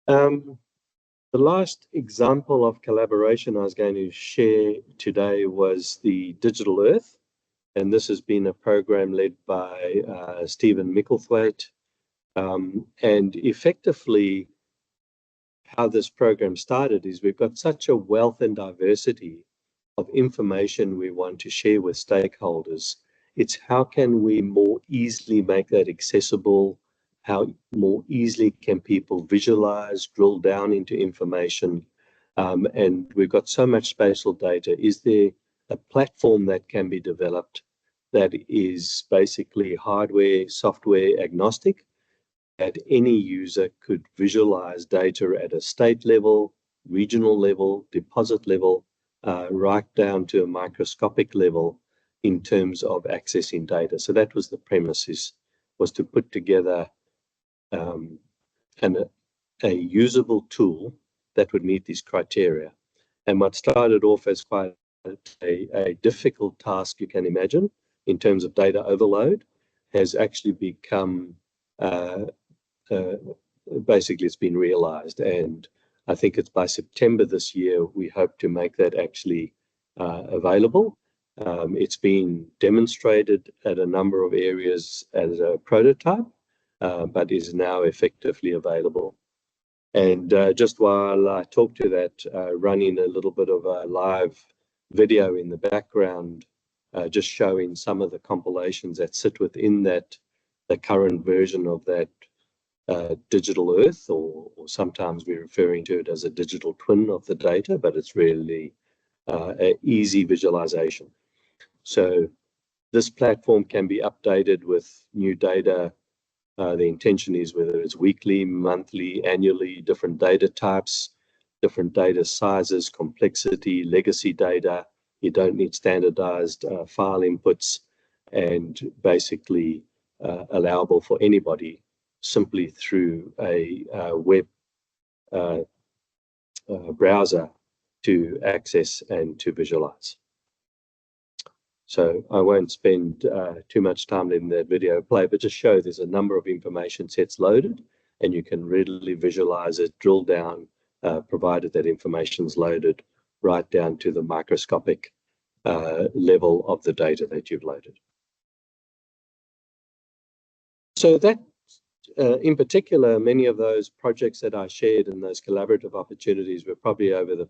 The last example of collaboration I was going to share today was the Digital Earth, and this has been a program led by Stephen Micklethwaite. And effectively, how this program started is we've got such a wealth and diversity of information we want to share with stakeholders. It's how can we more easily make that accessible? How more easily can people visualize, drill down into information? And we've got so much spatial data. Is there a platform that can be developed that is basically hardware, software agnostic, that any user could visualize data at a state level, regional level, deposit level, right down to a microscopic level in terms of accessing data? So that was the premise, was to put together a usable tool that would meet these criteria. And what started off as quite a difficult task, you can imagine, in terms of data overload, has actually become basically it's been realized. And I think it's by September this year, we hope to make that actually available. It's been demonstrated at a number of areas as a prototype, but is now effectively available. And just while I talk to that, running a little bit of a live video in the background, just showing some of the compilations that sit within that, the current version of that digital Earth, or sometimes we're referring to it as a digital twin of the data, but it's really an easy visualization. So this platform can be updated with new data. The intention is whether it's weekly, monthly, annually, different data types, different data sizes, complexity, legacy data. You don't need standardized file inputs, and basically allowable for anybody simply through a web browser to access and to visualize. So I won't spend too much time in that video play, but just show there's a number of information sets loaded, and you can readily visualize it, drill down, provided that information's loaded right down to the microscopic level of the data that you've loaded. So that, in particular, many of those projects that I shared and those collaborative opportunities were probably over the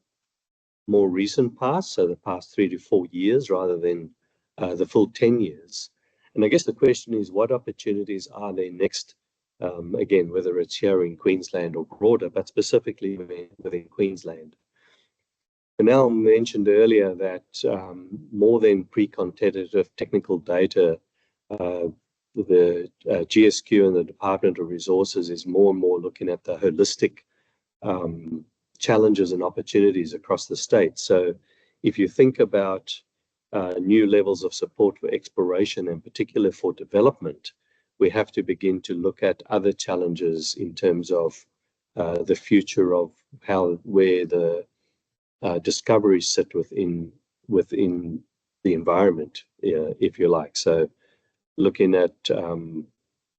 more recent past, so the past 3 to 4 years rather than the full 10 years. And I guess the question is, what opportunities are there next? Again, whether it's here in Queensland or broader, but specifically within Queensland. Janelle mentioned earlier that more than pre-competitive technical data, the GSQ and the Department of Resources is more and more looking at the holistic challenges and opportunities across the state. So if you think about new levels of support for exploration, and particularly for development, we have to begin to look at other challenges in terms of the future of where the discoveries sit within the environment, if you like. So looking at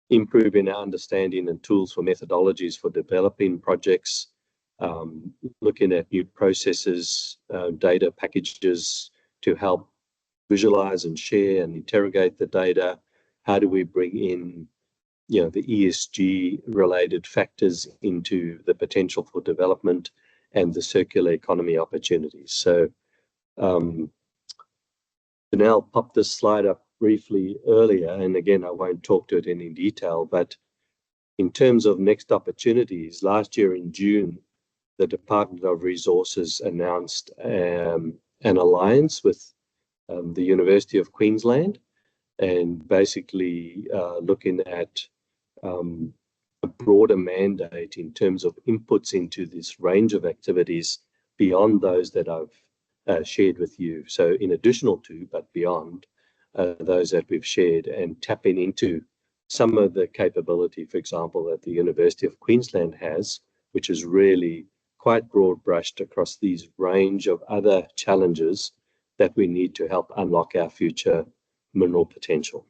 improving our understanding and tools for methodologies for developing projects, looking at new processes, data packages to help visualize and share and interrogate the data. How do we bring in, the ESG related factors into the potential for development and the circular economy opportunities? So Janelle popped this slide up briefly earlier, and again, I won't talk to it in any detail, but in terms of next opportunities, last year in June, the Department of Resources announced an alliance with the University of Queensland, and basically looking at a broader mandate in terms of inputs into this range of activities beyond those that I've shared with you. So in additional to, but beyond those that we've shared, and tapping into some of the capability, for example, that the University of Queensland has, which is really quite broad brushed across these range of other challenges that we need to help unlock our future mineral potential.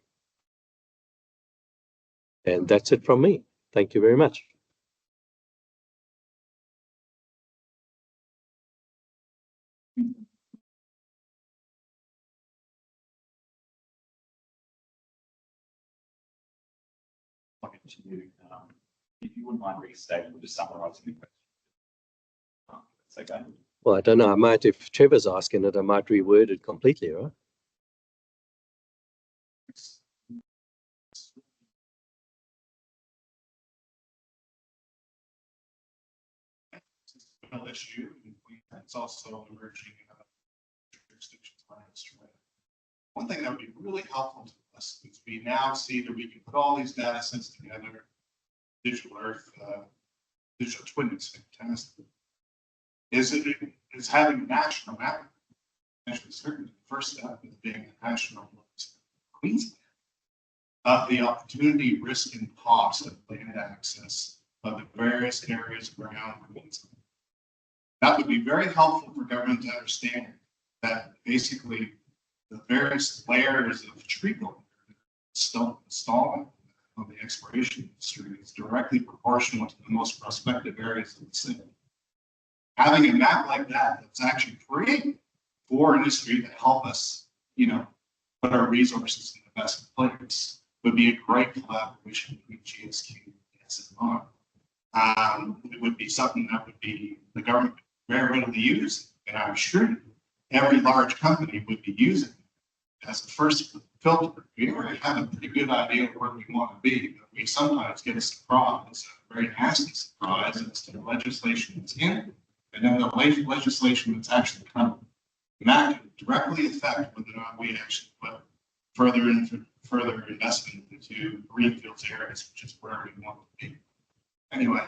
And that's it from me. Thank you very much. I'll continue. If you wouldn't mind restating or just summarising the question. That's okay. Well, I don't know. I might, if Trevor's asking it, I might reword it completely, right? Issue. It's also emerging jurisdictions in Australia. One thing that would be really helpful to us is we now see that we can put all these data sets together. Digital Earth, digital twin is fantastic. Is having a national map. Actually, certainly the first step is being a national Queensland. The opportunity, risk, and cost of land access of the various areas around Queensland. That would be very helpful for government to understand that basically the various layers of treatment installing of the exploration industry is directly proportional to the most prospective areas of the city. Having a map like that that's actually created for industry that help us, you know, put our resources in the best place would be a great collaboration between GSQ and SMR. It would be something that would be the government very readily use, and I'm sure every large company would be using it as a first filter. We already have a pretty good idea of where we want to be, but we sometimes get a surprise, a very nasty surprise as to the legislation that's in, and then the legislation that's actually coming. And that can directly affect whether or not we actually put further investment into greenfields areas, which is where we want to be. Anyway,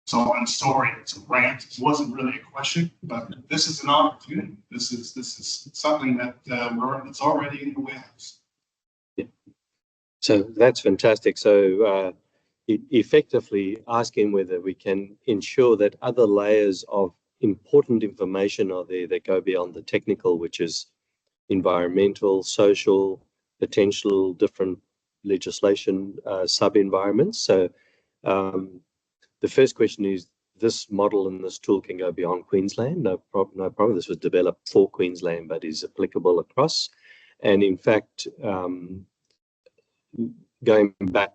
so I'm sorry, it's a rant. It wasn't really a question, but this is an opportunity. This is something that it's already in the warehouse. Yeah. So that's fantastic. So effectively asking whether we can ensure that other layers of important information are there that go beyond the technical, which is environmental, social, potential different legislation sub-environments. So the first question is, this model and this tool can go beyond Queensland. No problem. This was developed for Queensland, but is applicable across. And in fact, going back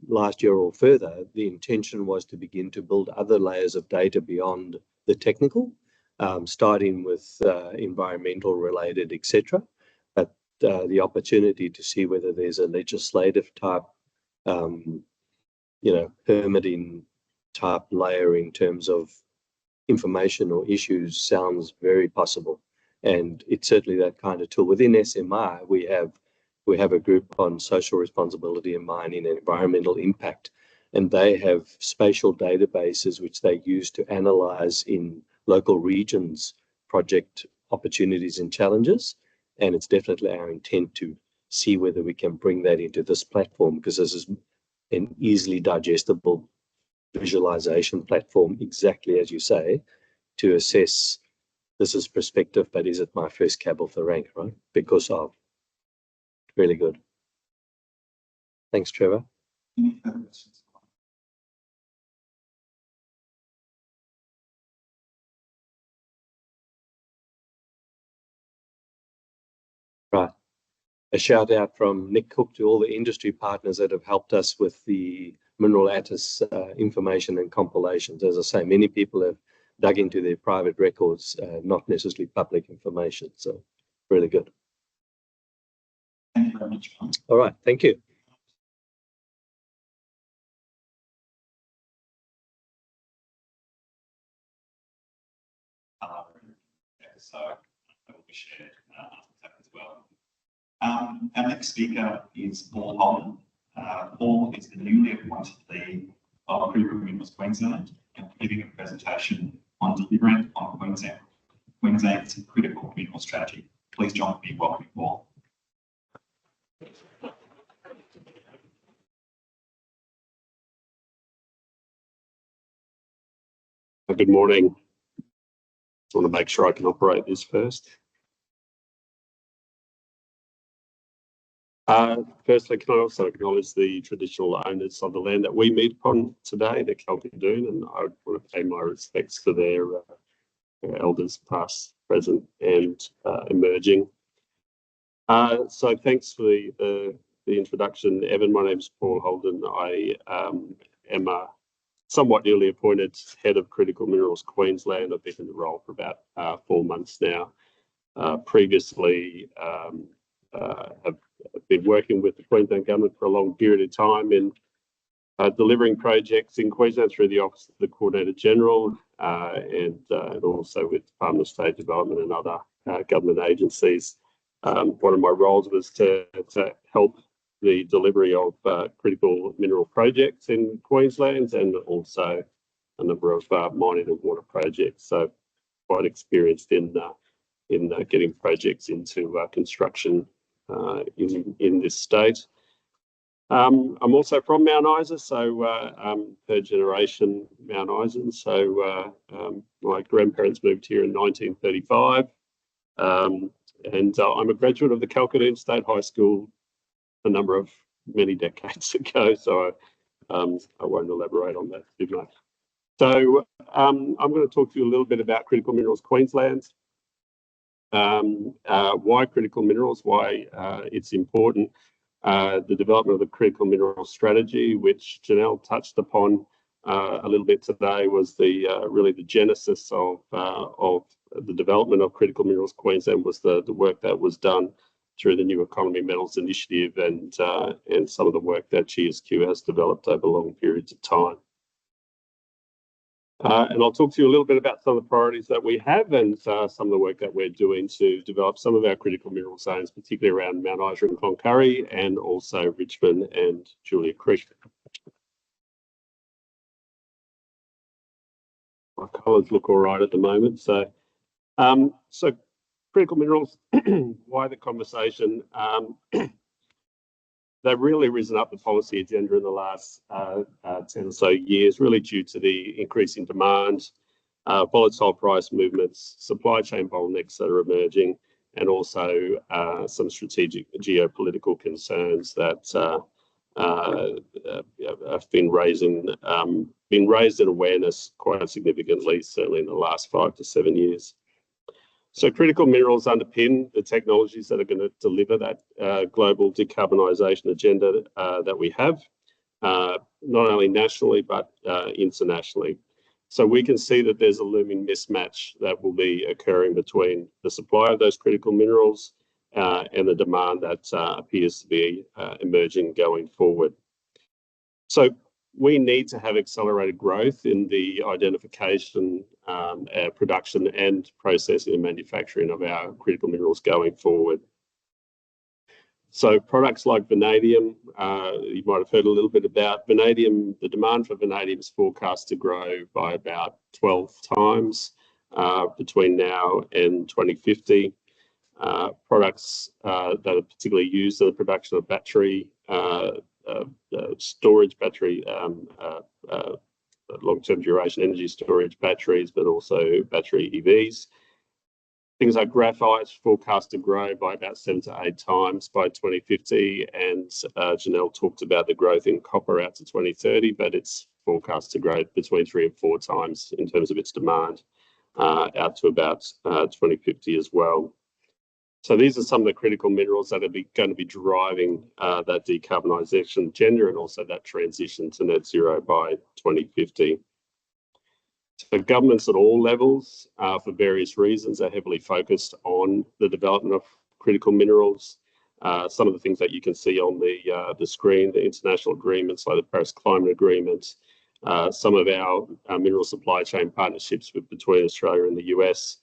last year or further, the intention was to begin to build other layers of data beyond the technical, starting with environmental related, etc. But the opportunity to see whether there's a legislative type, permitting type layer in terms of information or issues sounds very possible. And it's certainly that kind of tool. Within SMR, we have a group on social responsibility in mining and environmental impact, and they have spatial databases which they use to analyze in local regions project opportunities and challenges. And it's definitely our intent to see whether we can bring that into this platform, because this is an easily digestible visualization platform, exactly as you say, to assess this is perspective, but is it my first cab off the rank, right? Because of really good. Thanks, Trevor. Any further questions? Right. A shout out from Nick Cook to all the industry partners that have helped us with the Mineral Atlas information and compilations. As I say, many people have dug into their private records, not necessarily public information. So really good. Thank you very much, John. All right, thank you. So that will be shared after that as well. Our next speaker is Paul Holden. Paul is the newly appointed lead of Critical Minerals Queensland and giving a presentation on delivering on Queensland's critical mineral strategy. Please join me in welcoming Paul. Good morning. I want to make sure I can operate this first. Firstly, can I also acknowledge the traditional owners of the land that we meet upon today, the Kalkadoon, and I want to pay my respects to their elders past, present and emerging. So thanks for the introduction, Evan. My name is Paul Holden. I am a somewhat newly appointed head of Critical Minerals Queensland. I've been in the role for about 4 months now. Previously, have been working with the Queensland Government for a long period of time in delivering projects in Queensland through the Office of the Coordinator General and also with Department of State Development and other government agencies. One of my roles was to help the delivery of critical mineral projects in Queensland and also a number of mining and water projects. So quite experienced in getting projects into construction in this state. I'm also from Mount Isa, so third generation Mount Isan. So my grandparents moved here in 1935, and I'm a graduate of the Kalkadoon State High School many decades ago, so I won't elaborate on that too much. So I'm going to talk to you a little bit about Critical Minerals Queensland. Why critical minerals? Why it's important? The development of the critical mineral strategy, which Janelle touched upon a little bit today, was the really the genesis of the development of critical minerals Queensland, was the work that was done through the New Economy Metals Initiative and some of the work that GSQ has developed over long periods of time. And I'll talk to you a little bit about some of the priorities that we have and some of the work that we're doing to develop some of our critical mineral zones, particularly around Mount Isa and Cloncurry, and also Richmond and Julia Creek. My colours look all right at the moment. So critical minerals, why the conversation? They've really risen up the policy agenda in the last 10 or so years, really due to the increasing demand, volatile price movements, supply chain bottlenecks that are emerging, and also some strategic geopolitical concerns that have been raised in awareness quite significantly, certainly in the last 5 to 7 years. So critical minerals underpin the technologies that are going to deliver that global decarbonisation agenda that we have, not only nationally but internationally. So we can see that there's a looming mismatch that will be occurring between the supply of those critical minerals and the demand that appears to be emerging going forward. So we need to have accelerated growth in the identification, production and processing and manufacturing of our critical minerals going forward. So products like vanadium, you might have heard a little bit about vanadium. The demand for vanadium is forecast to grow by about 12 times between now and 2050. Products that are particularly used in the production of battery storage, long-term duration energy storage batteries, but also battery EVs. Things like graphite forecast to grow by about 7 to 8 times by 2050, and Janelle talked about the growth in copper out to 2030, but it's forecast to grow between 3 and 4 times in terms of its demand out to about 2050 as well. So these are some of the critical minerals that are going to be driving that decarbonisation agenda and also that transition to net zero by 2050. So governments at all levels, for various reasons, are heavily focused on the development of critical minerals. Some of the things that you can see on the screen, the international agreements like the Paris Climate Agreement, some of our mineral supply chain partnerships between Australia and the US,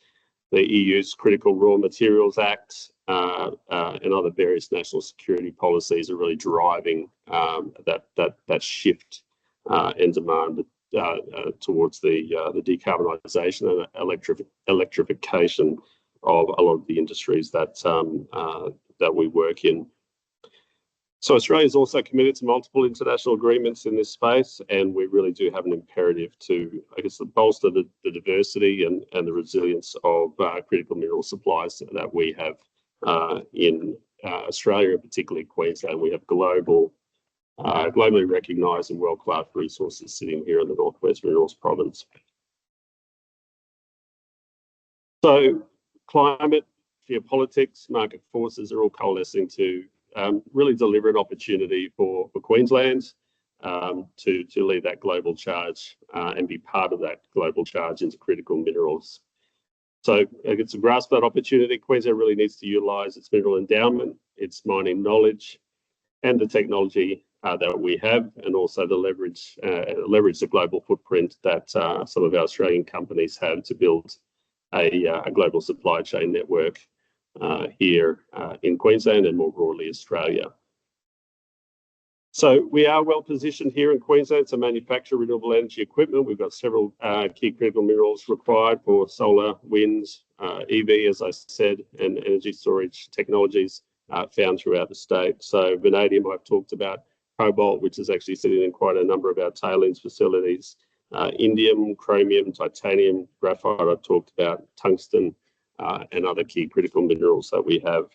the EU's Critical Raw Materials Act, and other various national security policies are really driving that shift in demand towards the decarbonisation and electrification of a lot of the industries that we work in. So Australia is also committed to multiple international agreements in this space, and we really do have an imperative to, I guess, bolster the diversity and the resilience of critical mineral supplies that we have in Australia, particularly Queensland. We have globally recognised and world-class resources sitting here in the Northwest Minerals Province. So climate, geopolitics, market forces are all coalescing to really deliver an opportunity for Queensland to lead that global charge and be part of that global charge into critical minerals. So to grasp that opportunity, Queensland really needs to utilise its mineral endowment, its mining knowledge, and the technology that we have, and also the leverage the global footprint that some of our Australian companies have to build a global supply chain network here in Queensland and more broadly Australia. So we are well positioned here in Queensland to manufacture renewable energy equipment. We've got several key critical minerals required for solar, wind, EV, as I said, and energy storage technologies found throughout the state. So vanadium I've talked about, cobalt, which is actually sitting in quite a number of our tailings facilities, indium, chromium, titanium, graphite I've talked about, tungsten, and other key critical minerals that we have.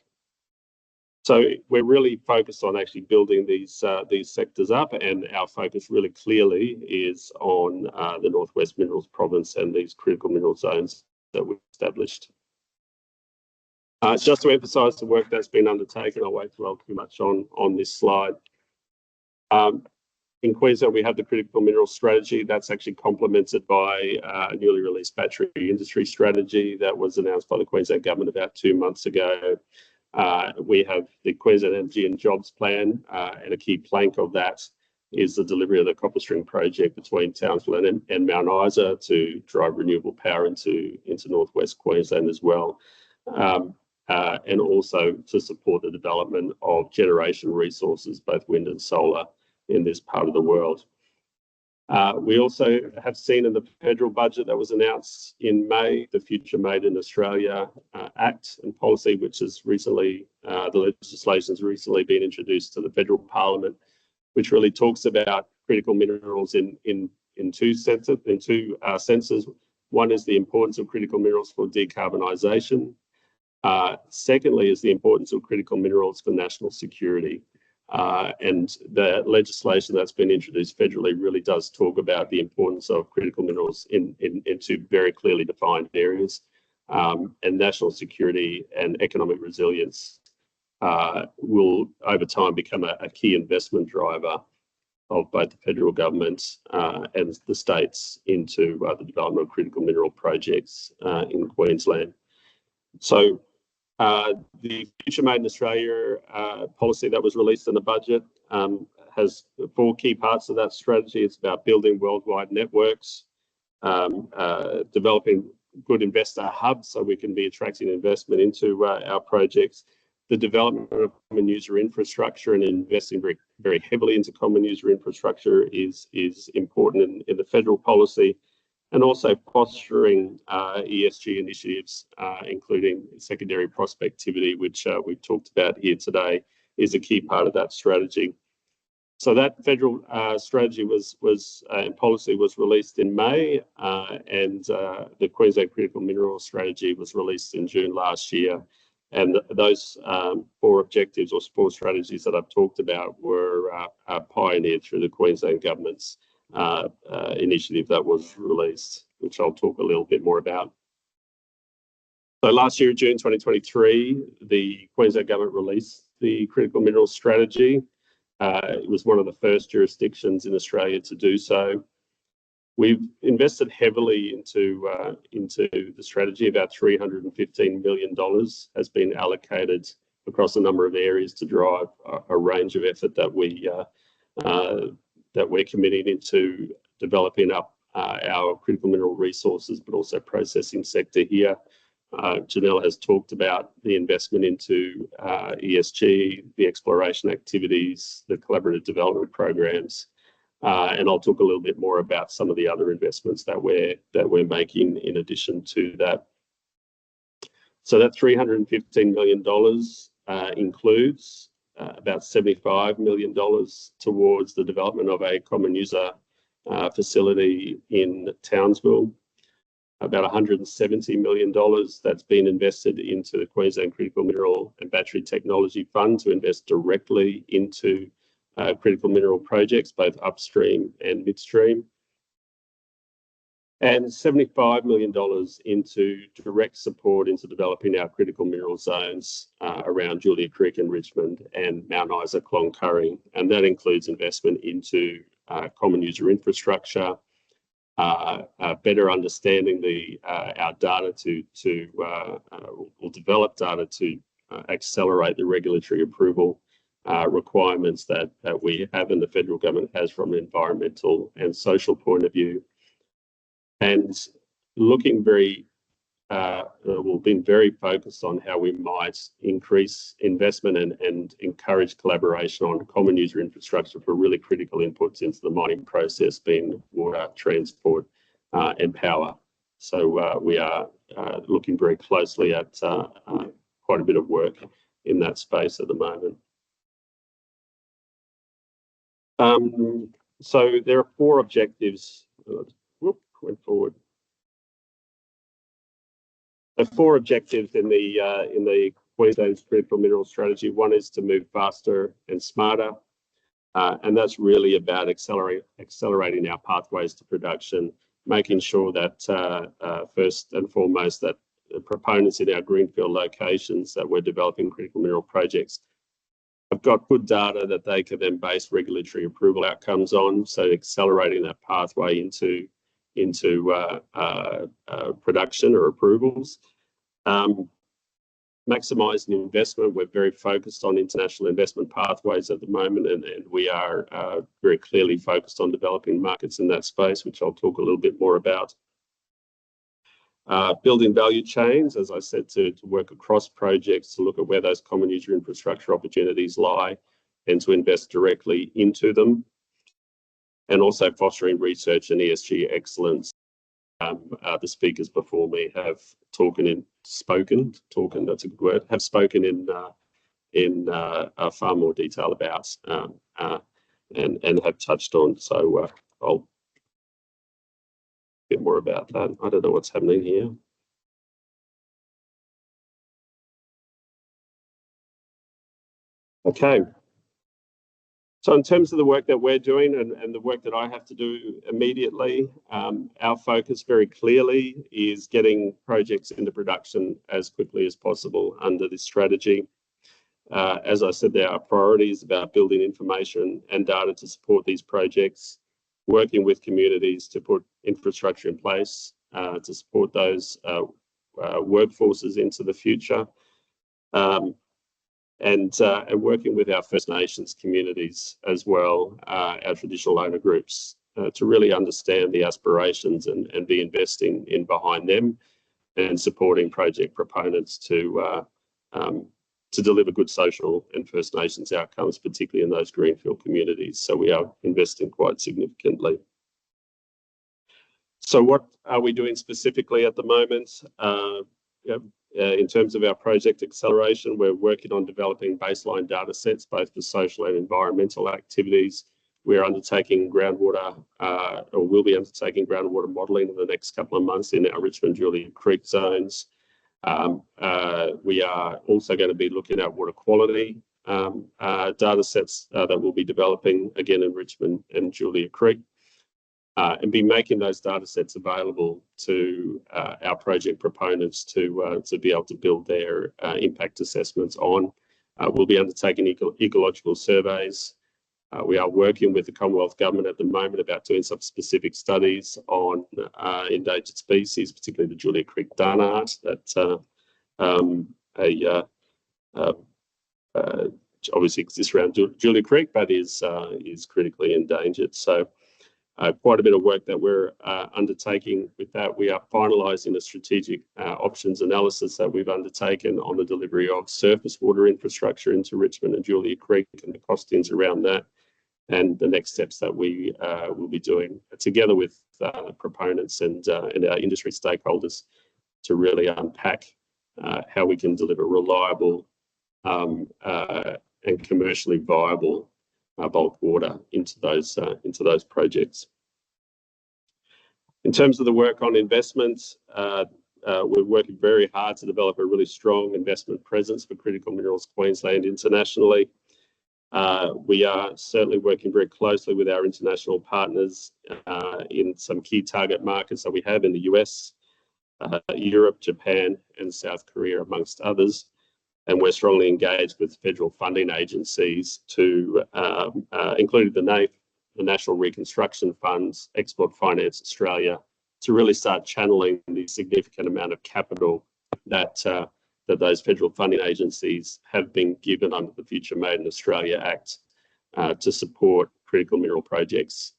So we're really focused on actually building these sectors up, and our focus really clearly is on the Northwest Minerals Province and these critical mineral zones that we've established. Just to emphasise the work that's been undertaken, I won't dwell too much on this slide. In Queensland, we have the critical mineral strategy that's actually complemented by a newly released battery industry strategy that was announced by the Queensland government about 2 months ago. We have the Queensland Energy and Jobs Plan, and a key plank of that is the delivery of the copper string project between Townsville and Mount Isa to drive renewable power into northwest Queensland as well, and also to support the development of generation resources, both wind and solar, in this part of the world. We also have seen in the federal budget that was announced in May, the Future Made in Australia Act and policy, which has recently, the legislation has recently been introduced to the federal parliament, which really talks about critical minerals in two senses. One is the importance of critical minerals for decarbonisation. Secondly is the importance of critical minerals for national security. And the legislation that's been introduced federally really does talk about the importance of critical minerals in two very clearly defined areas. And national security and economic resilience will over time become a key investment driver of both the federal government and the states into the development of critical mineral projects in Queensland. So the Future Made in Australia policy that was released in the budget has 4 key parts of that strategy. It's about building worldwide networks, developing good investor hubs so we can be attracting investment into our projects, the development of common user infrastructure, and investing very, very heavily into common user infrastructure is important in the federal policy. And also fostering ESG initiatives, including secondary prospectivity, which we've talked about here today, is a key part of that strategy. So that federal strategy and policy was released in May, and the Queensland Critical Minerals Strategy was released in June last year. And those 4 objectives or 4 strategies that I've talked about were pioneered through the Queensland government's initiative that was released, which I'll talk a little bit more about. So last year, June 2023, the Queensland government released the Critical Minerals Strategy. It was one of the first jurisdictions in Australia to do so. We've invested heavily into the strategy. About $315 million has been allocated across a number of areas to drive a range of effort that we're committing into developing up our critical mineral resources, but also processing sector here. Janelle has talked about the investment into ESG, the exploration activities, the collaborative development programs, and I'll talk a little bit more about some of the other investments that we're making in addition to that. So that $315 million includes about $75 million towards the development of a common user facility in Townsville, about $170 million that's been invested into the Queensland Critical Mineral and Battery Technology Fund to invest directly into critical mineral projects, both upstream and midstream, and $75 million into direct support into developing our critical mineral zones around Julia Creek and Richmond and Mount Isa Cloncurry. And that includes investment into common user infrastructure, better understanding our data or develop data to accelerate the regulatory approval requirements that we have and the federal government has from an environmental and social point of view. And looking been very focused on how we might increase investment and encourage collaboration on common user infrastructure for really critical inputs into the mining process, being water, transport, and power. So we are looking very closely at quite a bit of work in that space at the moment. So there are 4 objectives. Went forward. The 4 objectives in the Queensland Critical Mineral Strategy. One is to move faster and smarter, and that's really about accelerating our pathways to production, making sure that first and foremost that proponents in our greenfield locations that we're developing critical mineral projects have got good data that they can then base regulatory approval outcomes on, so accelerating that pathway into production or approvals. Maximising investment, we're very focused on international investment pathways at the moment, and we are very clearly focused on developing markets in that space, which I'll talk a little bit more about. Building value chains, as I said, to work across projects to look at where those common user infrastructure opportunities lie and to invest directly into them. And also fostering research and ESG excellence. The speakers before me have spoken, that's a good word, have spoken in far more detail about and have touched on. So I'll bit more about that. I don't know what's happening here. Okay. So in terms of the work that we're doing and the work that I have to do immediately, our focus very clearly is getting projects into production as quickly as possible under this strategy. As I said, there are priorities about building information and data to support these projects, working with communities to put infrastructure in place to support those workforces into the future, and working with our First Nations communities as well, our traditional owner groups, to really understand the aspirations and be investing in behind them and supporting project proponents to deliver good social and First Nations outcomes, particularly in those greenfield communities. So we are investing quite significantly. So what are we doing specifically at the moment? In terms of our project acceleration, we're working on developing baseline data sets, both for social and environmental activities. We're undertaking groundwater, or will be undertaking groundwater modelling in the next couple of months in our Richmond-Julia Creek zones. We are also going to be looking at water quality data sets that we'll be developing again in Richmond and Julia Creek, and be making those data sets available to our project proponents to be able to build their impact assessments on. We'll be undertaking ecological surveys. We are working with the Commonwealth Government at the moment about doing some specific studies on endangered species, particularly the Julia Creek Darnart, that obviously exists around Julia Creek, but is critically endangered. So quite a bit of work that we're undertaking with that. We are finalising a strategic options analysis that we've undertaken on the delivery of surface water infrastructure into Richmond and Julia Creek and the costings around that, and the next steps that we will be doing together with proponents and our industry stakeholders to really unpack how we can deliver reliable and commercially viable bulk water into those projects. In terms of the work on investments, we're working very hard to develop a really strong investment presence for Critical Minerals Queensland internationally. We are certainly working very closely with our international partners in some key target markets that we have in the US, Europe, Japan, and South Korea, amongst others. And we're strongly engaged with federal funding agencies to include the NAIF, the National Reconstruction Funds, Export Finance Australia, to really start channeling the significant amount of capital that those federal funding agencies have been given under the Future Made in Australia Act to support critical mineral projects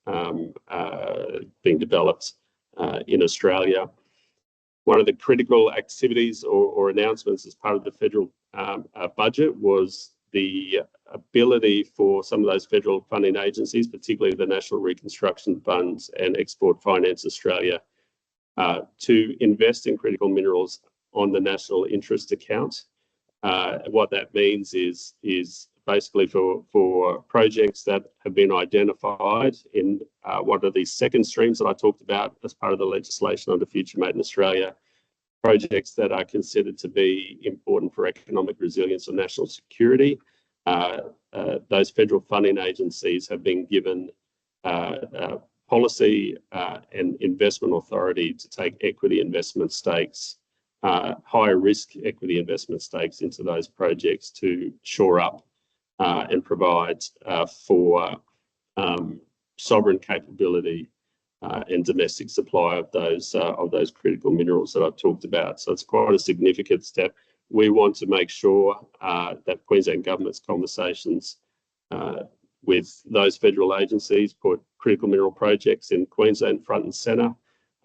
being developed in Australia. One of the critical activities or announcements as part of the federal budget was the ability for some of those federal funding agencies, particularly the National Reconstruction Funds and Export Finance Australia, to invest in critical minerals on the national interest account. What that means is basically for projects that have been identified in one of these second streams that I talked about as part of the legislation under Future Made in Australia, projects that are considered to be important for economic resilience or national security. Those federal funding agencies have been given policy and investment authority to take equity investment stakes higher risk equity investment stakes into those projects to shore up and provide for sovereign capability and domestic supply of those critical minerals that I've talked about. So it's quite a significant step. We want to make sure that Queensland Government's conversations with those federal agencies put critical mineral projects in Queensland front and centre,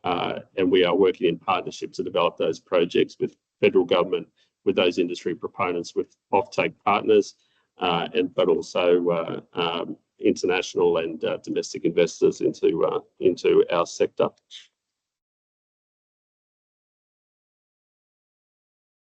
and we are working in partnership to develop those projects with federal government, with those industry proponents, with offtake partners, but also international and domestic investors into our sector.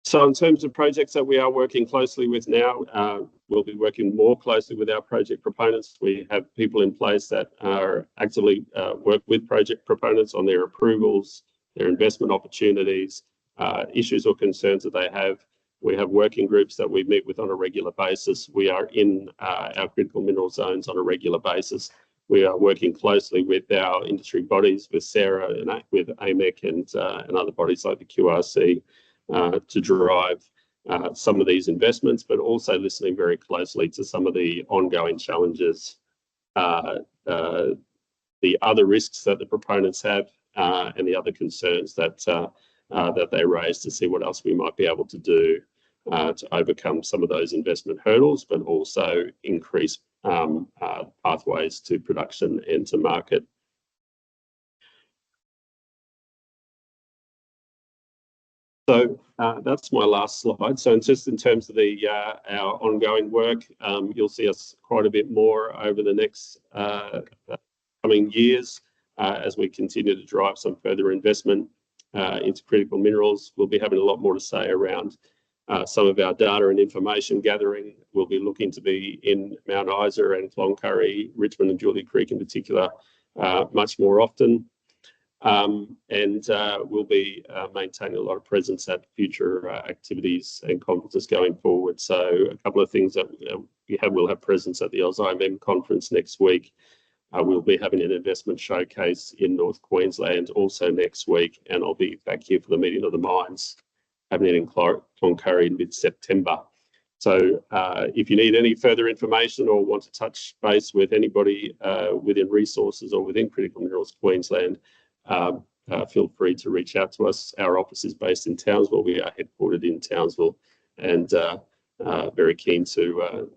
So in terms of projects that we are working closely with now, we'll be working more closely with our project proponents. We have people in place that are actively work with project proponents on their approvals, their investment opportunities, issues or concerns that they have. We have working groups that we meet with on a regular basis. We are in our critical mineral zones on a regular basis. We are working closely with our industry bodies, with SARA and with AMEC and other bodies like the QRC to drive some of these investments, but also listening very closely to some of the ongoing challenges, the other risks that the proponents have, and the other concerns that they raise, to see what else we might be able to do to overcome some of those investment hurdles, but also increase pathways to production and to market. So that's my last slide. So just in terms of our ongoing work, you'll see us quite a bit more over the next coming years as we continue to drive some further investment into critical minerals. We'll be having a lot more to say around some of our data and information gathering. We'll be looking to be in Mount Isa and Cloncurry, Richmond and Julie Creek in particular, much more often. And we'll be maintaining a lot of presence at future activities and conferences going forward. So a couple of things that we'll have presence at the AusAEM conference next week. We'll be having an investment showcase in North Queensland also next week, and I'll be back here for the meeting of the mines, having it in Cloncurry in mid-September. So if you need any further information or want to touch base with anybody within resources or within Critical Minerals Queensland, feel free to reach out to us. Our office is based in Townsville. We are headquartered in Townsville, and very keen to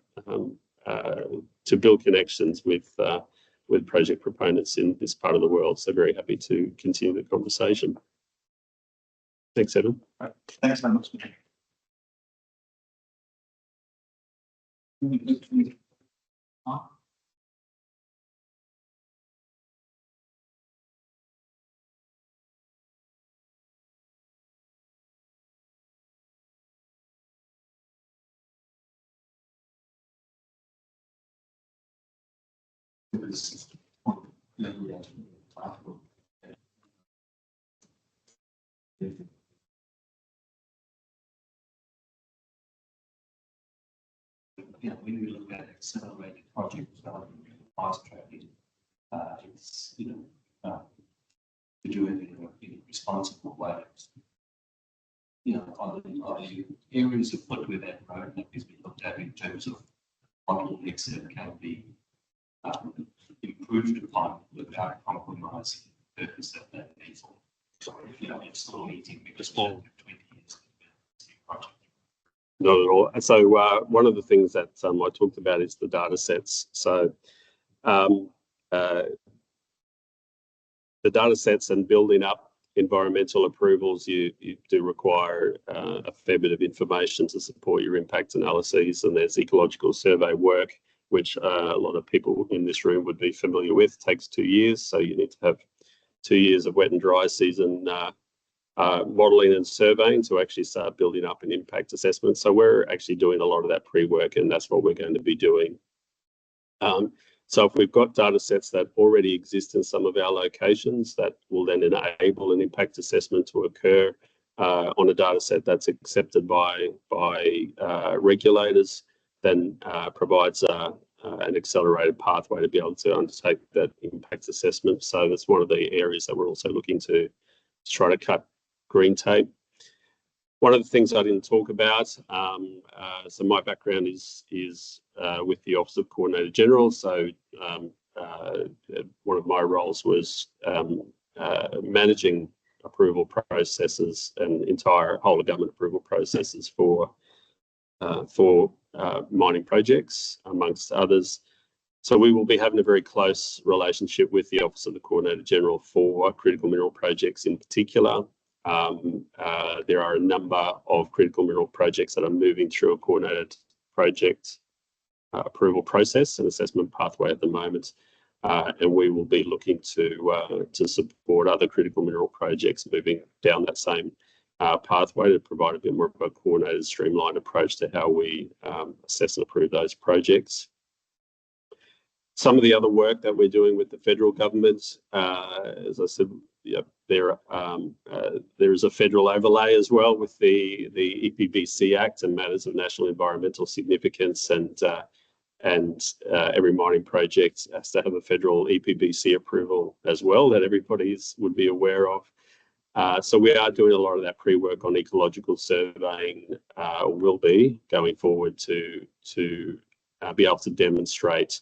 build connections with project proponents in this part of the world. So very happy to continue the conversation. Thanks, Evan. Right. Thanks very much. When we look at accelerated project development and fast tracking, it's to do it in a responsible way. Are the areas of foot where that roadmap has been looked at in terms of bottlenecks that can be improved upon without compromising the purpose that that is for? It's still meeting because for 20 years project. Not at all. So one of the things that I talked about is the data sets. So the data sets and building up environmental approvals, you do require a fair bit of information to support your impact analyses, and there's ecological survey work, which a lot of people in this room would be familiar with. It takes 2 years, so you need to have 2 years of wet and dry season modelling and surveying to actually start building up an impact assessment. So we're actually doing a lot of that pre-work, and that's what we're going to be doing. So if we've got data sets that already exist in some of our locations, that will then enable an impact assessment to occur on a data set that's accepted by regulators, then provides an accelerated pathway to be able to undertake that impact assessment. So that's one of the areas that we're also looking to try to cut green tape. One of the things I didn't talk about, so my background is with the Office of Coordinator General. So one of my roles was managing approval processes and entire whole of government approval processes for mining projects, amongst others. So we will be having a very close relationship with the Office of the Coordinator General for critical mineral projects in particular. There are a number of critical mineral projects that are moving through a coordinated project approval process and assessment pathway at the moment. And we will be looking to support other critical mineral projects moving down that same pathway to provide a bit more of a coordinated, streamlined approach to how we assess and approve those projects. Some of the other work that we're doing with the federal government, as I said, there is a federal overlay as well with the EPBC Act and matters of national environmental significance, and every mining project has to have a federal EPBC approval as well that everybody would be aware of. So we are doing a lot of that pre-work on ecological surveying. Will be going forward to be able to demonstrate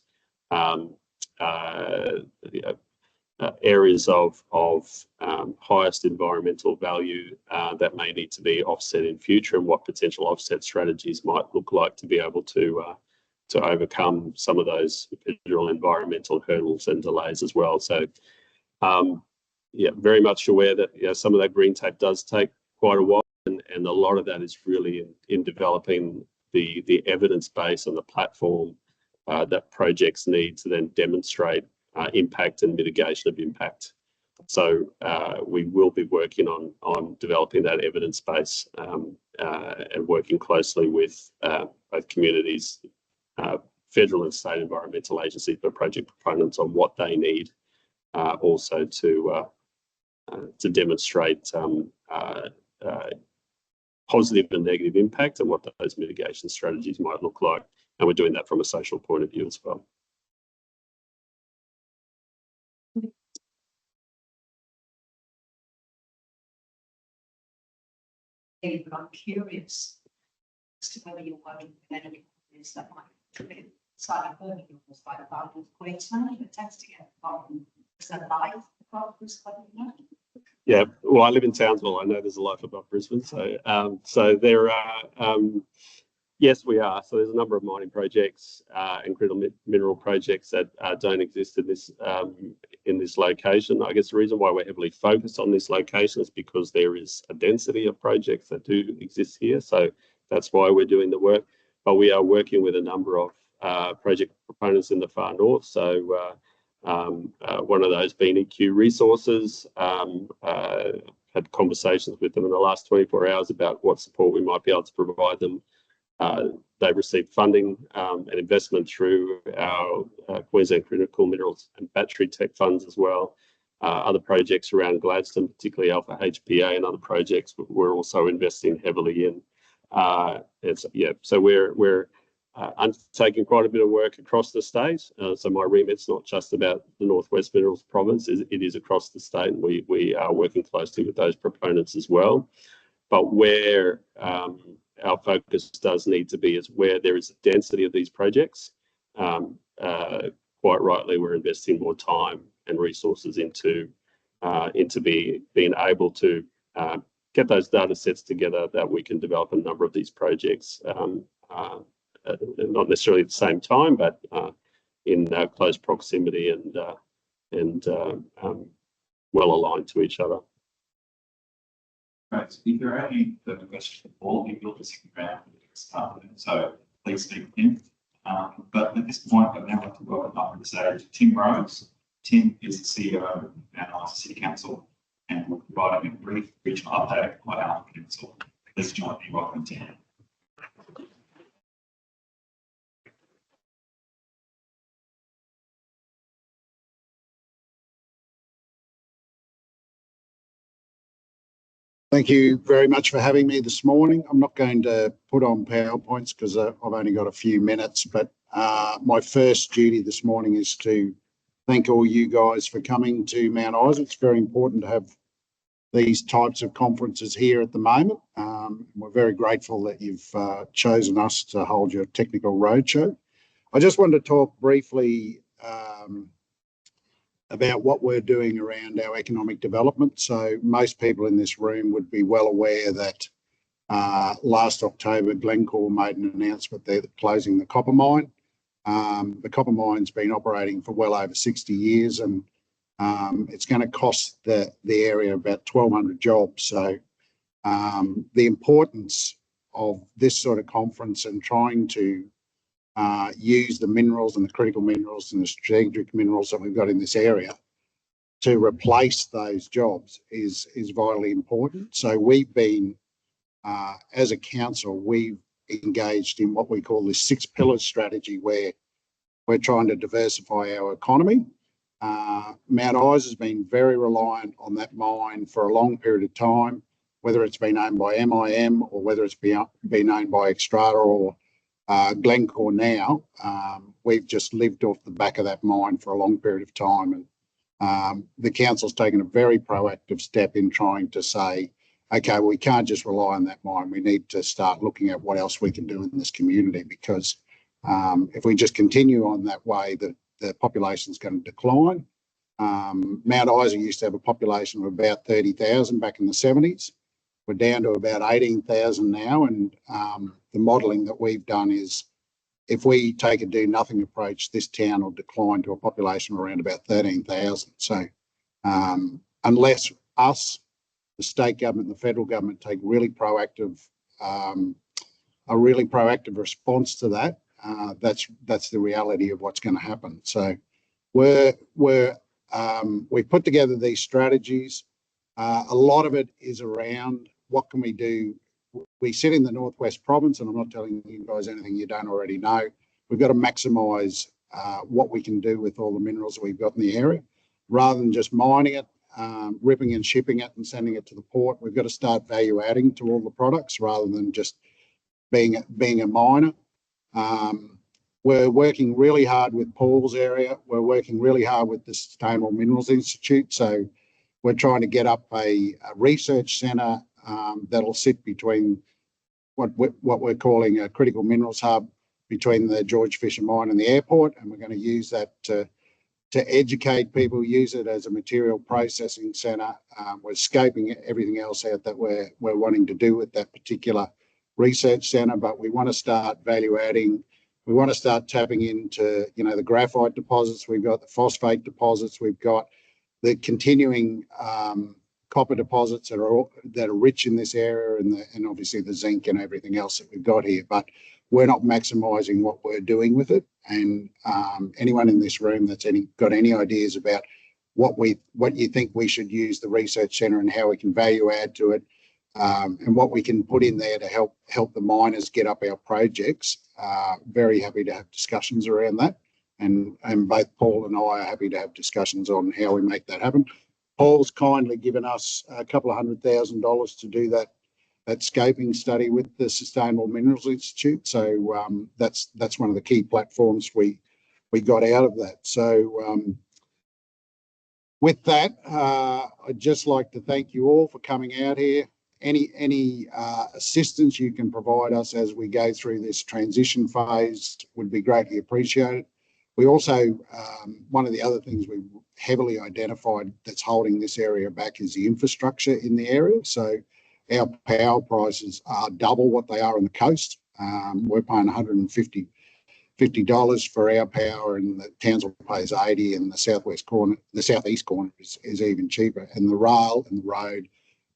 areas of highest environmental value that may need to be offset in future, and what potential offset strategies might look like to be able to overcome some of those federal environmental hurdles and delays as well. So yeah, very much aware that some of that green tape does take quite a while, and a lot of that is really in developing the evidence base and the platform that projects need to then demonstrate impact and mitigation of impact. So we will be working on developing that evidence base and working closely with both communities, federal and state environmental agencies, but project proponents on what they need also to demonstrate positive and negative impact and what those mitigation strategies might look like. And we're doing that from a social point of view as well. I'm curious as to whether you're working with any companies that might slightly further yours, like about Queensland, that tends to get life above Brisbane. Yeah, well, I live in Townsville. I know there's a life above Brisbane, so there are. Yes, we are. So there's a number of mining projects and critical mineral projects that don't exist in this location. I guess the reason why we're heavily focused on this location is because there is a density of projects that do exist here. So that's why we're doing the work. But we are working with a number of project proponents in the far north. So one of those being EQ Resources. Had conversations with them in the last 24 hours about what support we might be able to provide them. They've received funding and investment through our Queensland Critical Minerals and Battery Tech funds as well. Other projects around Gladstone, particularly Alpha HPA, and other projects we're also investing heavily in. So we're undertaking quite a bit of work across the state. So my remit's not just about the Northwest Minerals Province; it is across the state. And we are working closely with those proponents as well. But where our focus does need to be is where there is a density of these projects. Quite rightly, we're investing more time and resources into being able to get those data sets together that we can develop a number of these projects, not necessarily at the same time, but in close proximity and well aligned to each other. Right. If there are any further questions for all, you'll just stick around for the next part of it. So please speak in. But at this point, I'd now like to welcome up to the stage Tim Rose. Tim is the CEO and AusAEM City Council and will provide a brief regional update on our council. Please join me. Welcome, Tim. Thank you very much for having me this morning. I'm not going to put on PowerPoints because I've only got a few minutes, but my first duty this morning is to thank all you guys for coming to Mount Isa. It's very important to have these types of conferences here at the moment. We're very grateful that you've chosen us to hold your technical roadshow. I just wanted to talk briefly about what we're doing around our economic development. So most people in this room would be well aware that last October, Glencore made an announcement they're closing the copper mine. The copper mine's been operating for well over 60 years, and it's going to cost the area about 1,200 jobs. So the importance of this sort of conference and trying to use the minerals and the critical minerals and the strategic minerals that we've got in this area to replace those jobs is vitally important. So we've been, as a council, we've engaged in what we call the 6 pillars strategy, where we're trying to diversify our economy. Mount Isa has been very reliant on that mine for a long period of time, whether it's been owned by MIM or whether it's been owned by Xstrata or Glencore now. We've just lived off the back of that mine for a long period of time, and the council's taken a very proactive step in trying to say, okay, we can't just rely on that mine. We need to start looking at what else we can do in this community, because if we just continue on that way, the population is going to decline. Mount Isa used to have a population of about 30,000 back in the 70s. We're down to about 18,000 now, and the modelling that we've done is, if we take a do-nothing approach, this town will decline to a population of around about 13,000. So unless us, the state government, and the federal government take a really proactive response to that, that's the reality of what's going to happen. So we've put together these strategies. A lot of it is around what can we do. We sit in the Northwest Province, and I'm not telling you guys anything you don't already know. We've got to maximise what we can do with all the minerals we've got in the area, rather than just mining it, ripping and shipping it and sending it to the port. We've got to start value adding to all the products rather than just being a miner. We're working really hard with Paul's area. We're working really hard with the Sustainable Minerals Institute. So we're trying to get up a research centre that'll sit between what we're calling a critical minerals hub between the George Fisher mine and the airport, and we're going to use that to educate people, use it as a material processing centre. We're scoping everything else out that we're wanting to do with that particular research centre, but we want to start value adding. We want to start tapping into, the graphite deposits. We've got the phosphate deposits. We've got the continuing copper deposits that are rich in this area, and obviously the zinc and everything else that we've got here. But we're not maximising what we're doing with it. And anyone in this room that's got any ideas about what you think we should use the research centre and how we can value add to it, and what we can put in there to help the miners get up our projects, very happy to have discussions around that. And both Paul and I are happy to have discussions on how we make that happen. Paul's kindly given us a couple of $100,000 to do that scoping study with the Sustainable Minerals Institute. So that's one of the key platforms we got out of that. So with that, I'd just like to thank you all for coming out here. Any assistance you can provide us as we go through this transition phase would be greatly appreciated. We also, one of the other things we've heavily identified that's holding this area back is the infrastructure in the area. So our power prices are double what they are on the coast. We're paying $150 for our power, and the Townsville pays $80, and the southeast corner is even cheaper. And the rail and the road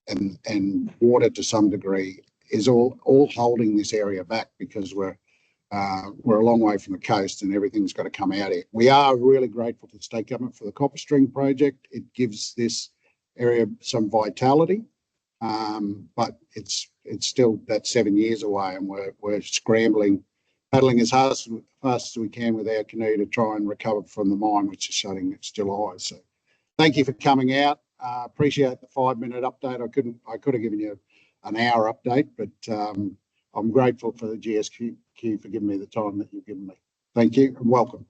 and water to some degree is all holding this area back, because we're a long way from the coast and everything's got to come out here. We are really grateful to the state government for the Copper String project. It gives this area some vitality, but it's still that 7 years away, and we're scrambling, paddling as fast as we can with our canoe to try and recover from the mine, which is shutting its July. So thank you for coming out. Appreciate the 5-minute update. I could have given you an hour update, but I'm grateful for the GSQ for giving me the time that you've given me. Thank you and welcome.